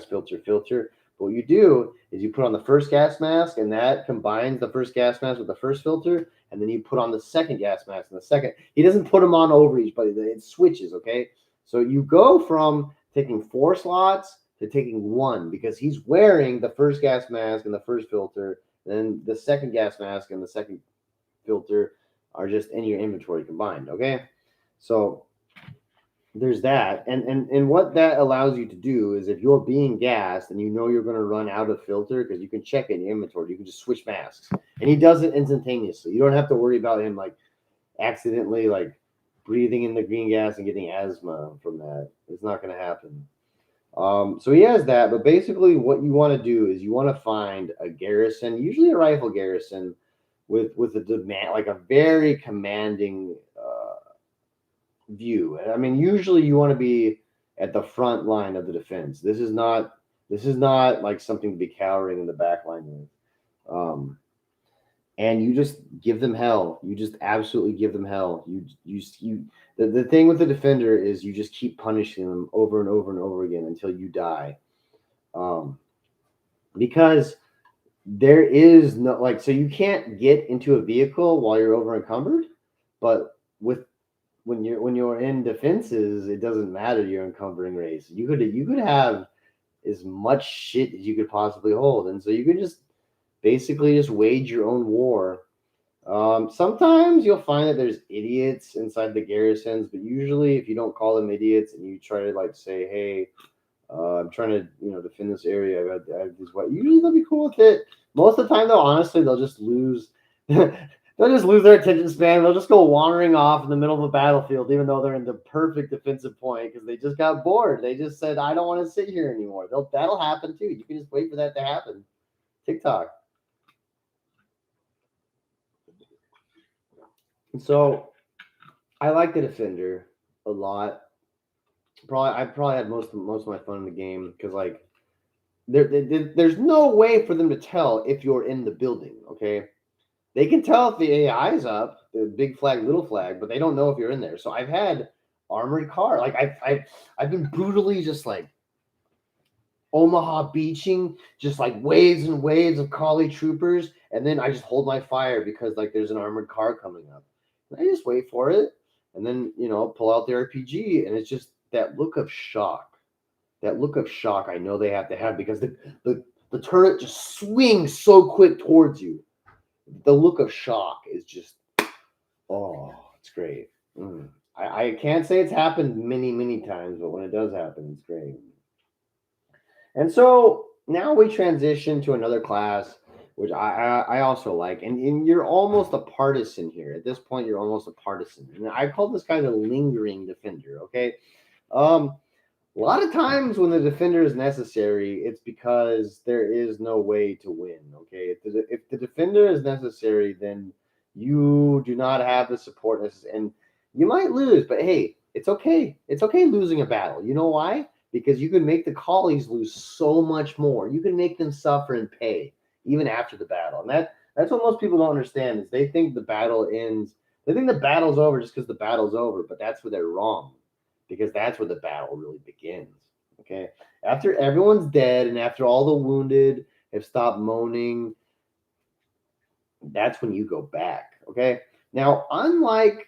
filter, filter. But what you do is you put on the first gas mask, and that combines the first gas mask with the first filter, and then you put on the second gas mask and the second. He doesn't put them on over each, but it switches. Okay, so you go from taking 4 slots to taking one because he's wearing the first gas mask and the first filter, then the second gas mask and the second filter are just in your inventory combined. Okay, so there's that, and what that allows you to do is if you're being gassed and you know you're going to run out of filter because you can check it in your inventory, you can just switch masks, and he does it instantaneously. You don't have to worry about him like accidentally like breathing in the green gas and getting asthma from that. It's not going to happen. So he has that, but basically what you want to do is you want to find a garrison, usually a rifle garrison, with a demand like a very commanding view. I mean, usually you want to be at the front line of the defense. This is not like something to be cowering in the back line with. Um, and you just give them hell. You just absolutely give them hell. The thing with the defender is you just keep punishing them over and over and over again until you die. Um, because there is no like so you can't get into a vehicle while you're over encumbered, but with when you're in defenses, it doesn't matter your encumbering race. You could have as much shit as you could possibly hold, and so you can just basically just wage your own war. Sometimes you'll find that there's idiots inside the garrisons, but usually if you don't call them idiots and you try to like say, "Hey, I'm trying to defend this area," I have this what usually they'll be cool with it. Most of the time, though, honestly, they'll just lose. They'll just lose their attention span. They'll just go wandering off in the middle of the battlefield, even though they're in the perfect defensive point because they just got bored. They just said, "I don't want to sit here anymore." That'll happen too. You can just wait for that to happen. TikTok. And so I like the defender a lot. I probably had most of my fun in the game because like there's no way for them to tell if you're in the building. Okay, they can tell if the AI is up, the big flag, little flag, but they don't know if you're in there. So I've had armored car, like I've been brutally just like Omaha beaching, just like waves and waves of collie troopers, and then I just hold my fire because like there's an armored car coming up. And I just wait for it, and then pull out the RPG, and it's just that look of shock. That look of shock I know they have to have because the turret just swings so quick towards you. The look of shock is just it's great. I can't say it's happened many times, but when it does happen, it's great. And so now we transition to another class, which I also like, and you're almost a partisan here. At this point, you're almost a partisan, and I call this guy the lingering defender. Okay, um, a lot of times when the defender is necessary, it's because there is no way to win. Okay, if the defender is necessary, then You do not have the support necessary, and you might lose, but hey, it's okay. It's okay losing a battle. You know why? Because you can make the collies lose so much more. You can make them suffer and pay even after the battle, and that's what most people don't understand is they think the battle ends. They think the battle's over just because the battle's over, but that's where they're wrong, because that's where the battle really begins. Okay, after everyone's dead and after all the wounded have stopped moaning, that's when you go back. Okay. Now, unlike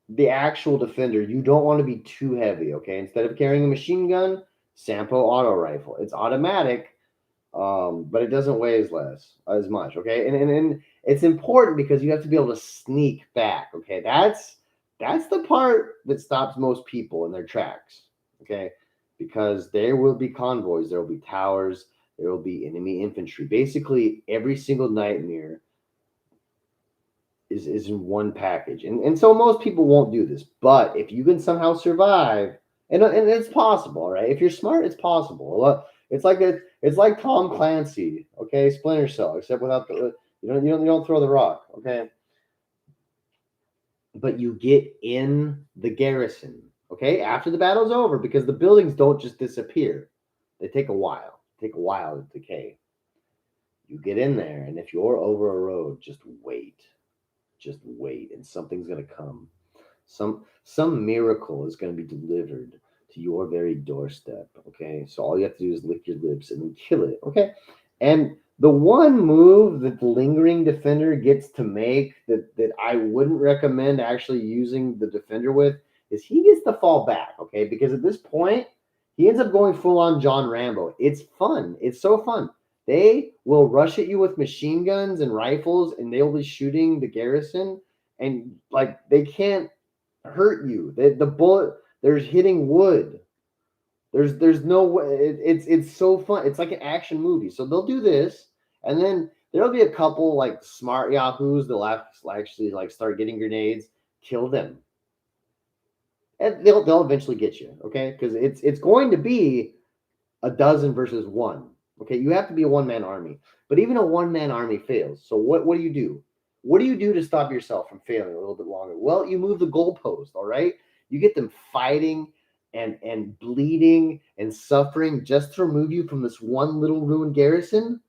the actual defender, you don't want to be too heavy. Okay. Instead of carrying a machine gun, Sampo auto rifle. It's automatic, but it doesn't weigh as much. Okay. And it's important because you have to be able to sneak back. Okay. That's the part that stops most people in their tracks. Okay. Because there will be convoys, there will be towers, there will be enemy infantry. Basically, every single nightmare is in one package. And so most people won't do this. But if you can somehow survive, and it's possible, right? If you're smart, it's possible. It's like Tom Clancy, okay, Splinter Cell, except without the you don't throw the rock, okay? But you get in the garrison, okay, after the battle's over, because the buildings don't just disappear. They take a while. Take a while to decay. You get in there, and if you're over a road, just wait. Just wait, and something's gonna come. Some miracle is gonna be delivered to your very doorstep. Okay, so all you have to do is lick your lips and then kill it. Okay, and the one move that the lingering defender gets to make that I wouldn't recommend actually using the defender with is he gets to fall back. Okay, because at this point he ends up going full on John Rambo. It's fun. It's so fun. They will rush at you with machine guns and rifles, and they'll be shooting the garrison, and like they can't hurt you. The bullet, there's hitting wood. There's no way. It's so fun. It's like an action movie. So they'll do this, and then there'll be a couple like smart yahoos that'll actually like start getting grenades, kill them, and they'll eventually get you. Okay, because it's going to be a dozen versus one. Okay, you have to be a one-man army, but even a one-man army fails. So what do you do? What do you do to stop yourself from failing a little bit longer? Well, you move the goalpost. All right, you get them fighting and bleeding and suffering just to remove you from this one little ruined garrison,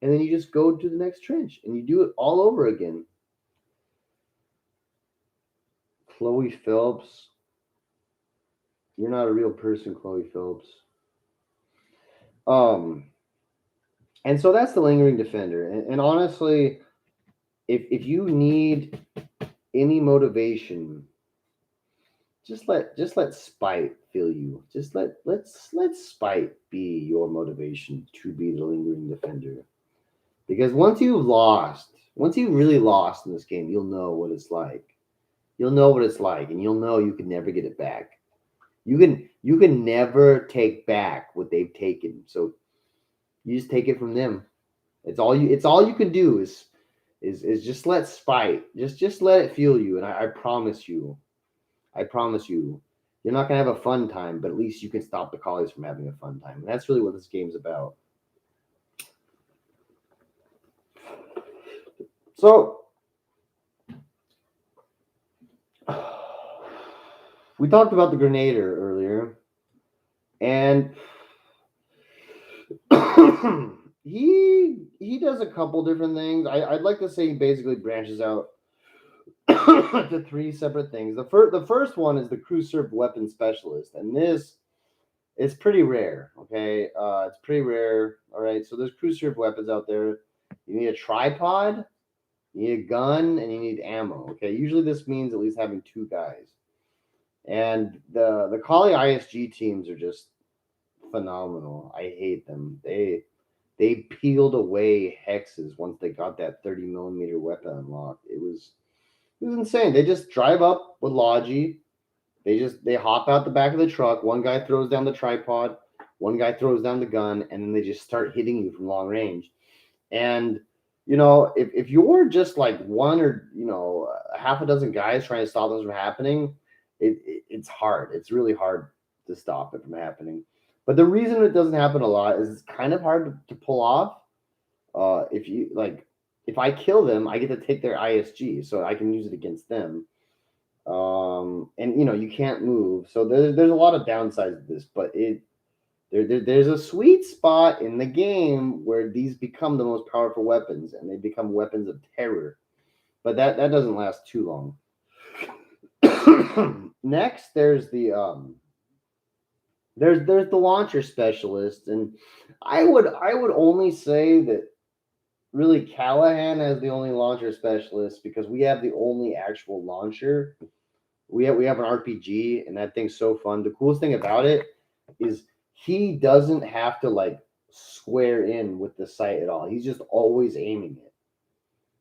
and then you just go to the next trench and you do it all over again. Chloe Phelps, you're not a real person, Chloe Phelps. Um, and so that's the lingering defender. And honestly, if you need any motivation, just let spite fill you. Just let spite be your motivation to be the lingering defender. Because once you've really lost in this game, you'll know what it's like. You'll know what it's like, and you'll know you can never get it back. You can never take back what they've taken. So you just take it from them. It's all you can do is just let spite. Just let it fuel you. And I promise you, you're not gonna have a fun time, but at least you can stop the collies from having a fun time. And that's really what this game's about. So we talked about the Grenader earlier, and he does a couple different things. I'd like to say he basically branches out to three separate things. The first one is the crew served weapon specialist, and this is pretty rare. Okay, it's pretty rare. All right, so there's crew served weapons out there. You need a tripod, you need a gun, and you need ammo. Okay, usually this means at least having two guys. And the Kali ISG teams are just phenomenal. I hate them. They peeled away hexes once they got that 30mm weapon unlocked. It was insane. They just drive up with Logi. They hop out the back of the truck. One guy throws down the tripod, one guy throws down the gun, and then they just start hitting you from long range. And if you're just like one or a half a dozen guys trying to stop this from happening, it's hard. It's really hard to stop it from happening. But the reason it doesn't happen a lot is it's kind of hard to pull off. If you like, if I kill them, I get to take their ISG, so I can use it against them. And you can't move, so there's a lot of downsides to this, but there's a sweet spot in the game where these become the most powerful weapons, and they become weapons of terror. But that doesn't last too long. Next, there's the launcher specialist, and I would only say that really Callahan has the only launcher specialist because we have the only actual launcher. We have an RPG, and that thing's so fun. The coolest thing about it is he doesn't have to like square in with the sight at all. He's just always aiming it.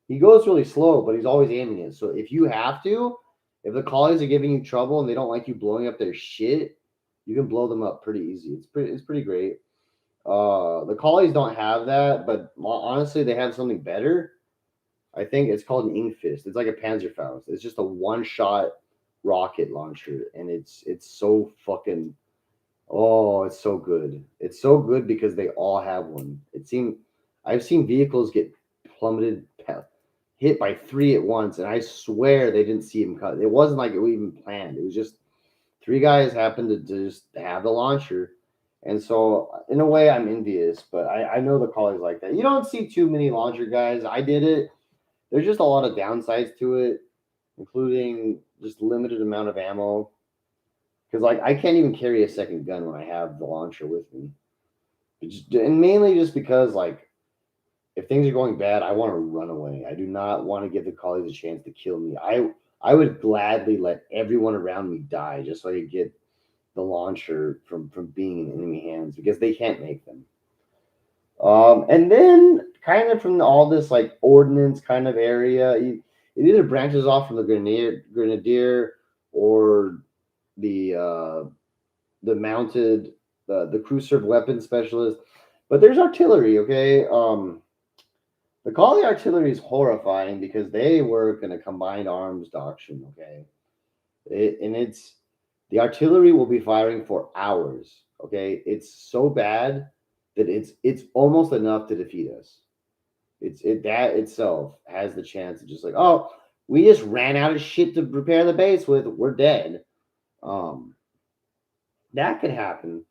He goes really slow, but he's always aiming it. So if the collies are giving you trouble and they don't like you blowing up their shit, you can blow them up pretty easy. It's pretty great. The collies don't have that, but honestly, they have something better. I think it's called an Ink Fist. It's like a Panzerfaust. It's just a one-shot rocket launcher, and it's so fucking. Oh, it's so good. It's so good because they all have one. I've seen vehicles get plummeted, hit by three at once, and I swear they didn't see him cut. It wasn't like it was even planned. It was just three guys happened to just have the launcher. And so, in a way, I'm envious, but I know the colors like that. You don't see too many launcher guys. I did it. There's just a lot of downsides to it, including just limited amount of ammo. Because like I can't even carry a second gun when I have the launcher with me, and mainly just because like if things are going bad, I want to run away. I do not want to give the collies a chance to kill me. I would gladly let everyone around me die just so I could get the launcher from being in enemy hands because they can't make them. And then kind of from all this like ordnance kind of area, it either branches off from the grenadier or the mounted the crew served weapons specialist. But there's artillery, okay? The Call of the Artillery is horrifying because they work in a combined arms doctrine, okay? It's the artillery will be firing for hours, okay? It's so bad that it's almost enough to defeat us. That itself has the chance of just like, oh, we just ran out of shit to repair the base with. We're dead. Um, that could happen.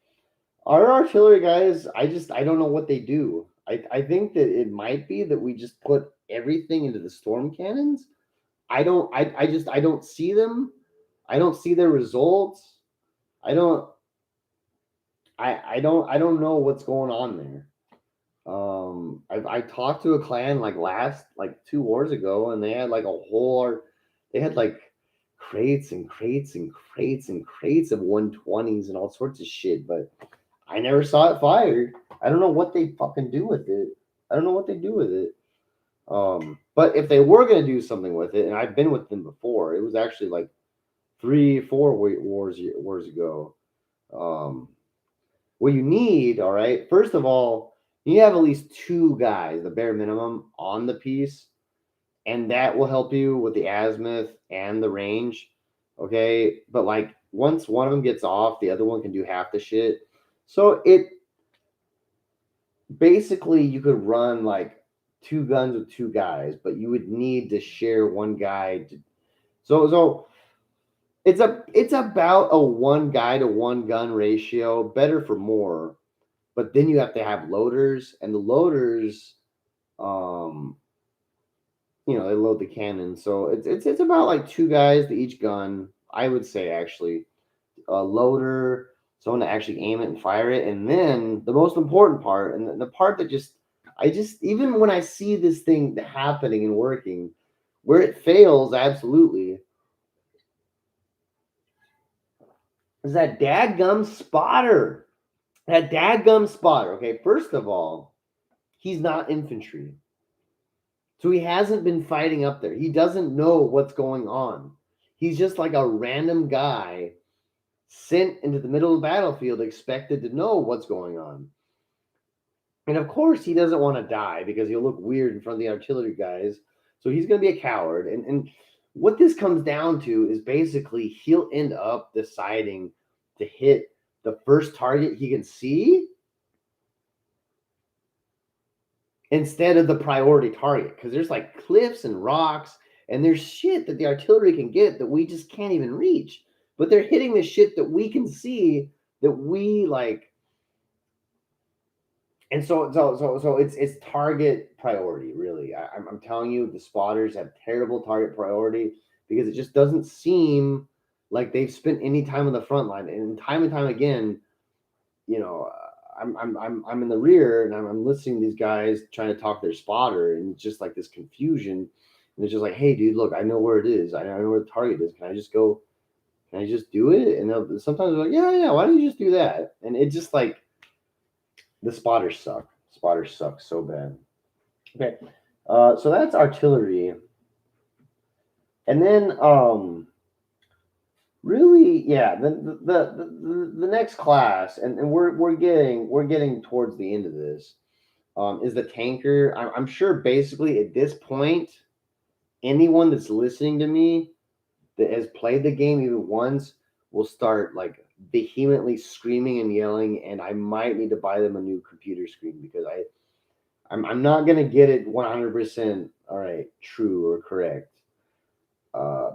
Our artillery guys, I don't know what they do. I think that it might be that we just put everything into the storm cannons. I don't see them. I don't see their results. I don't I don't know what's going on there. I talked to a clan like last like 2 wars ago, and they had like a whole they had like crates and crates and crates and crates of 120s and all sorts of shit, but I never saw it fired. I don't know what they fucking do with it. I don't know what they do with it. But if they were gonna do something with it, and I've been with them before, it was actually like 3, 4 wars ago. Um, what you need, all right, first of all, you have at least two guys, the bare minimum, on the piece, and that will help you with the azimuth and the range. Okay, but like once one of them gets off, the other one can do half the shit. So it basically you could run like two guns with two guys, but you would need to share one guy to, so it's about a one guy to one gun ratio, better for more, but then you have to have loaders, and the loaders um they load the cannon, so it's about like two guys to each gun, I would say. Actually, a loader, someone to actually aim it and fire it, and then the most important part, and the part that I just even when I see this thing happening and working, where it fails absolutely, is that dadgum spotter. That dadgum spotter. Okay, first of all, he's not infantry, so he hasn't been fighting up there. He doesn't know what's going on. He's just like a random guy sent into the middle of the battlefield, expected to know what's going on. And of course, he doesn't want to die because he'll look weird in front of the artillery guys. So he's going to be a coward. And what this comes down to is basically he'll end up deciding to hit the first target he can see. instead of the priority target, because there's like cliffs and rocks and there's shit that the artillery can get that we just can't even reach, but they're hitting the shit that we can see, that we like. And so it's target priority, really. I'm telling you, the spotters have terrible target priority because it just doesn't seem like they've spent any time on the front line. And time again, you know, I'm in the rear and I'm listening to these guys trying to talk their spotter, and it's just like this confusion. And it's just like, hey, dude, look, I know where it is. I know where the target is. Can I just go? Can I just do it? And sometimes they're like, yeah. Why don't you just do that? And it just like, the spotters suck. Spotters suck so bad. Okay, so that's artillery, and then really, yeah, the next class, and we're getting towards the end of this. Is the tanker. I'm sure basically at this point, anyone that's listening to me that has played the game even once will start like vehemently screaming and yelling, and I might need to buy them a new computer screen because I'm not gonna get it 100%. All right, true or correct,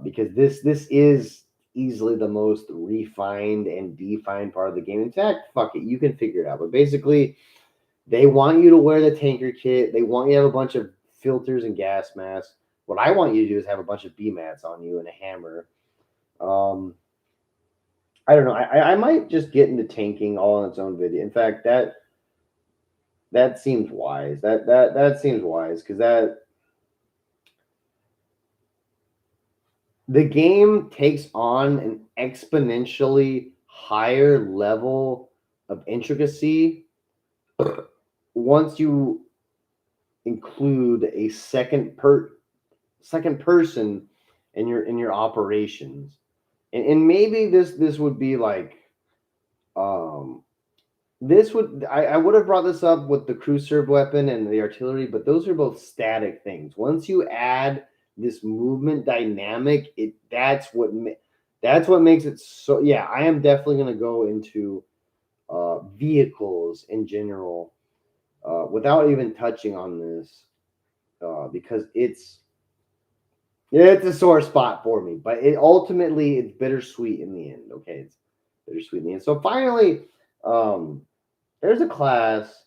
because this is easily the most refined and defined part of the game. In fact, fuck it, you can figure it out. But basically, they want you to wear the tanker kit. They want you to have a bunch of filters and gas masks. What I want you to do is have a bunch of B-mats on you and a hammer. I don't know. I might just get into tanking all on its own video. In fact, that seems wise. That seems wise because the game takes on an exponentially higher level of intricacy once you include a second person in your operations. And maybe this would be like this would I would have brought this up with the crew serve weapon and the artillery, but those are both static things. Once you add this movement dynamic, that's what makes it so. Yeah, I am definitely going to go into vehicles in general without even touching on this because it's a sore spot for me. But ultimately it's bittersweet in the end. Okay, it's bittersweet in the end. So finally, there's a class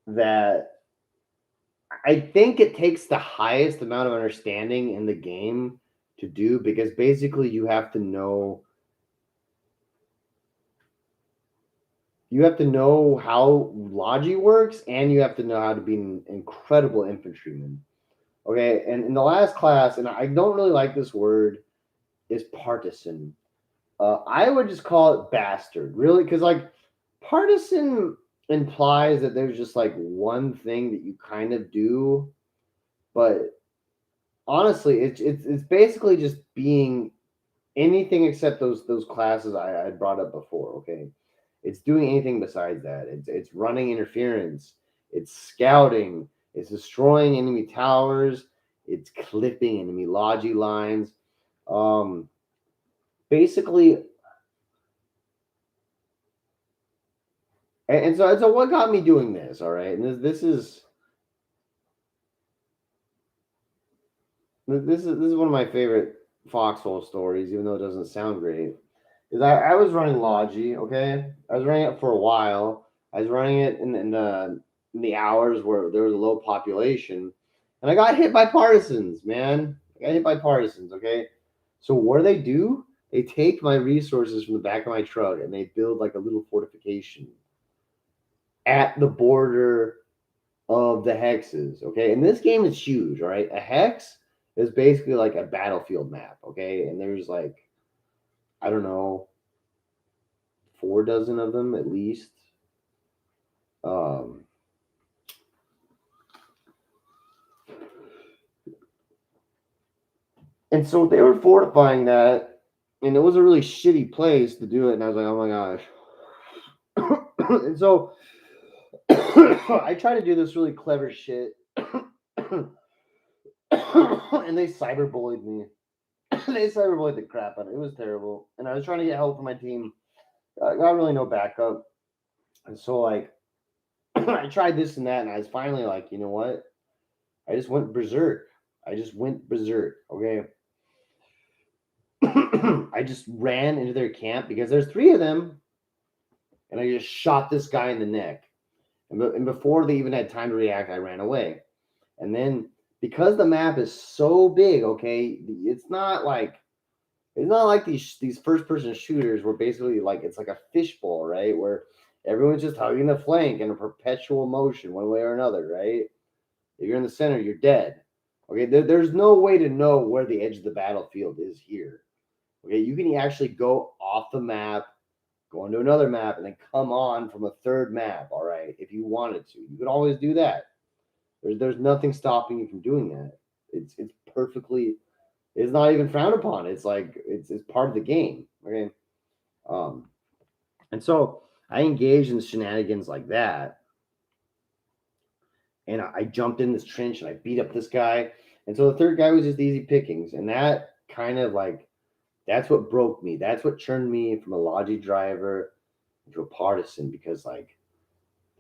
that I think it takes the highest amount of understanding in the game to do, because basically you have to know how Logi works, and you have to know how to be an incredible infantryman. Okay, and in the last class, and I don't really like this word, is partisan. I would just call it bastard, really, because like partisan implies that there's just like one thing that you kind of do, but honestly, it's basically just being anything except those classes I brought up before. Okay, it's doing anything besides that. It's running interference. It's scouting. It's destroying enemy towers. It's clipping enemy logi lines. Basically, and so what got me doing this? All right, and this is one of my favorite Foxhole stories, even though it doesn't sound great. Is I was running Logi, okay? I was running it for a while. I was running it in the hours where there was a low population, and I got hit by partisans, man. I got hit by partisans, okay? So what do? They take my resources from the back of my truck and they build like a little fortification at the border of the hexes, okay? And this game is huge, all right? A hex is basically like a battlefield map, okay? And there's like, I don't know, 4 dozen of them at least. Um, and so they were fortifying that, and it was a really shitty place to do it. And I was like, oh my gosh. And so I try to do this really clever shit. And they cyberbullied me. They cyberbullied the crap out of it. It was terrible. And I was trying to get help from my team. I got really no backup. And so, like, I tried this and that, and I was finally like, you know what? I just went berserk. Okay. I just ran into their camp because there's 3 of them, and I just shot this guy in the neck. And before they even had time to react, I ran away. And then because the map is so big, okay, it's not like these first person shooters where basically like it's like a fishbowl, right? Where everyone's just hugging the flank in a perpetual motion one way or another, right? If you're in the center, you're dead. Okay, there's no way to know where the edge of the battlefield is here. Okay, you can actually go off the map, go into another map, and then come on from a third map. All right, if you wanted to, you could always do that. There's nothing stopping you from doing that. It's perfectly. It's not even frowned upon. It's like it's part of the game. Okay, um, and so I engaged in shenanigans like that, and I jumped in this trench and I beat up this guy. And so the third guy was just easy pickings, and that kind of like that's what broke me. That's what turned me from a logi driver into a partisan because like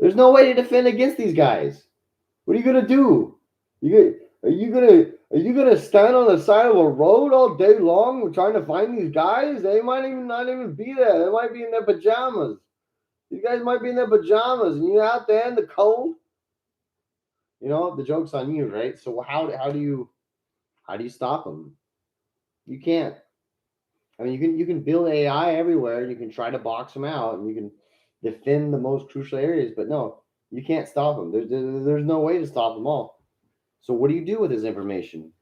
there's no way to defend against these guys. What are you gonna do? Are you gonna stand on the side of a road all day long trying to find these guys? They might even not even be there. They might be in their pajamas. These guys might be in their pajamas, and you're out there in the cold. You know the joke's on you, right? So how do you stop them? You can't. I mean, you can build AI everywhere. You can try to box them out, and you can defend the most crucial areas. But no, you can't stop them. There's no way to stop them all. So what do you do with this information?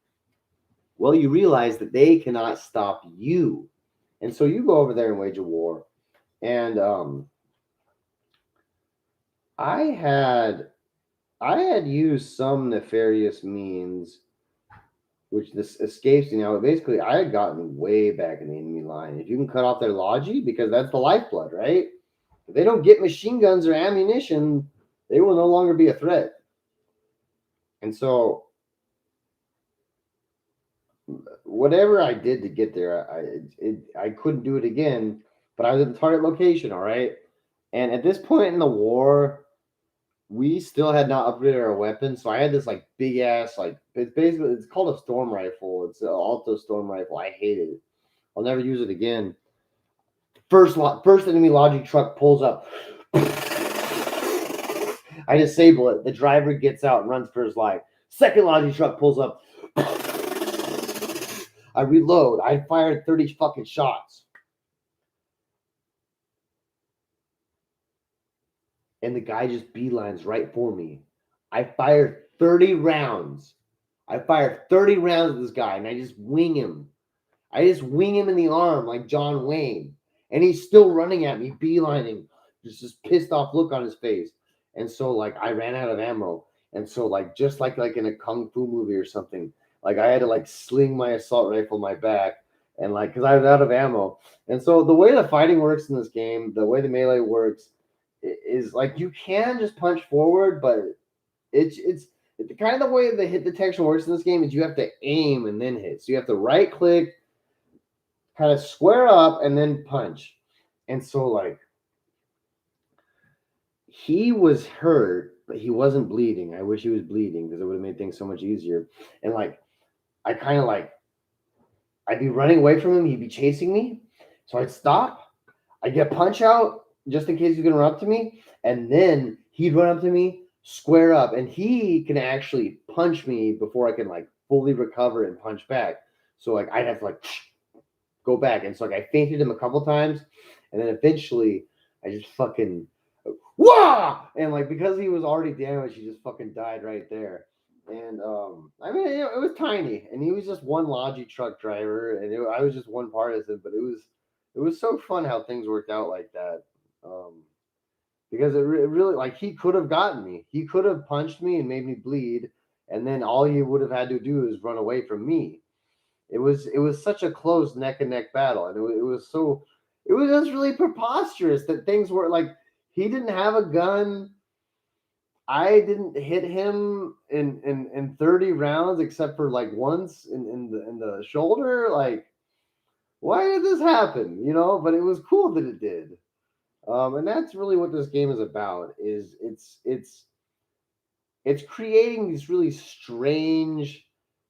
Well, you realize that they cannot stop you, and so you go over there and wage a war. And I had used some nefarious means which this escapes me now. But basically, I had gotten way back in the enemy line. If you can cut off their logi, because that's the lifeblood, right? If they don't get machine guns or ammunition, they will no longer be a threat. And so, whatever I did to get there, I couldn't do it again. But I was at the target location, all right. And at this point in the war, we still had not upgraded our weapons, so I had this like big ass like it's called a storm rifle. It's an Alto storm rifle. I hate it. I'll never use it again. First enemy logic truck pulls up. I disable it. The driver gets out and runs for his life. Second logic truck pulls up. I reload. I fired 30 fucking shots. And the guy just beelines right for me. I fired 30 rounds. I fired 30 rounds at this guy, and I just wing him. I just wing him in the arm like John Wayne. And he's still running at me, beelining. Just this pissed off look on his face. And so, like, I ran out of ammo. And so, like, just like in a kung fu movie or something, like, I had to, like, sling my assault rifle on my back. And, like, because I was out of ammo. And so, the way the fighting works in this game, the way the melee works, is like you can just punch forward, but it's the kind of the way the hit detection works in this game is you have to aim and then hit. So you have to right click, kind of square up, and then punch. And so like he was hurt, but he wasn't bleeding. I wish he was bleeding because it would have made things so much easier. And like I kind of like I'd be running away from him, he'd be chasing me. So I'd stop, I'd get a punch out just in case he's gonna run up to me, and then he'd run up to me, square up, and he can actually punch me before I can like fully recover and punch back. So like I'd have to like go back, and so like I fainted him a couple times, and then eventually I just fucking wah, and like because he was already damaged, he just fucking died right there. And I mean it was tiny, and he was just one logi truck driver, and I was just one partisan, but it was so fun how things worked out like that. Because it really like he could have gotten me. He could have punched me and made me bleed, and then all you would have had to do is run away from me. It was such a close neck and neck battle, and it was just really preposterous that things were like he didn't have a gun. I didn't hit him in 30 rounds except for like once in the shoulder. Like, why did this happen? You know, but it was cool that it did. And that's really what this game is about. Is it's creating these really strange,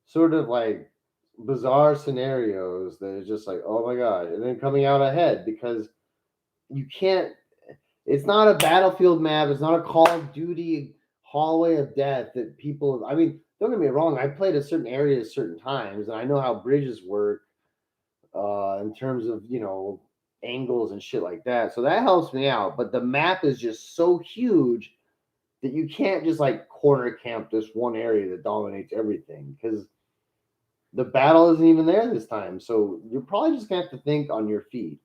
sort of like bizarre scenarios that is just like, oh my god, and then coming out ahead because you can't. It's not a Battlefield map. It's not a Call of Duty hallway of death that people. I mean, don't get me wrong. I played a certain area at certain times, and I know how bridges work in terms of angles and shit like that. So that helps me out. But the map is just so huge that you can't just like corner camp this one area that dominates everything because the battle isn't even there this time. So you're probably just gonna have to think on your feet.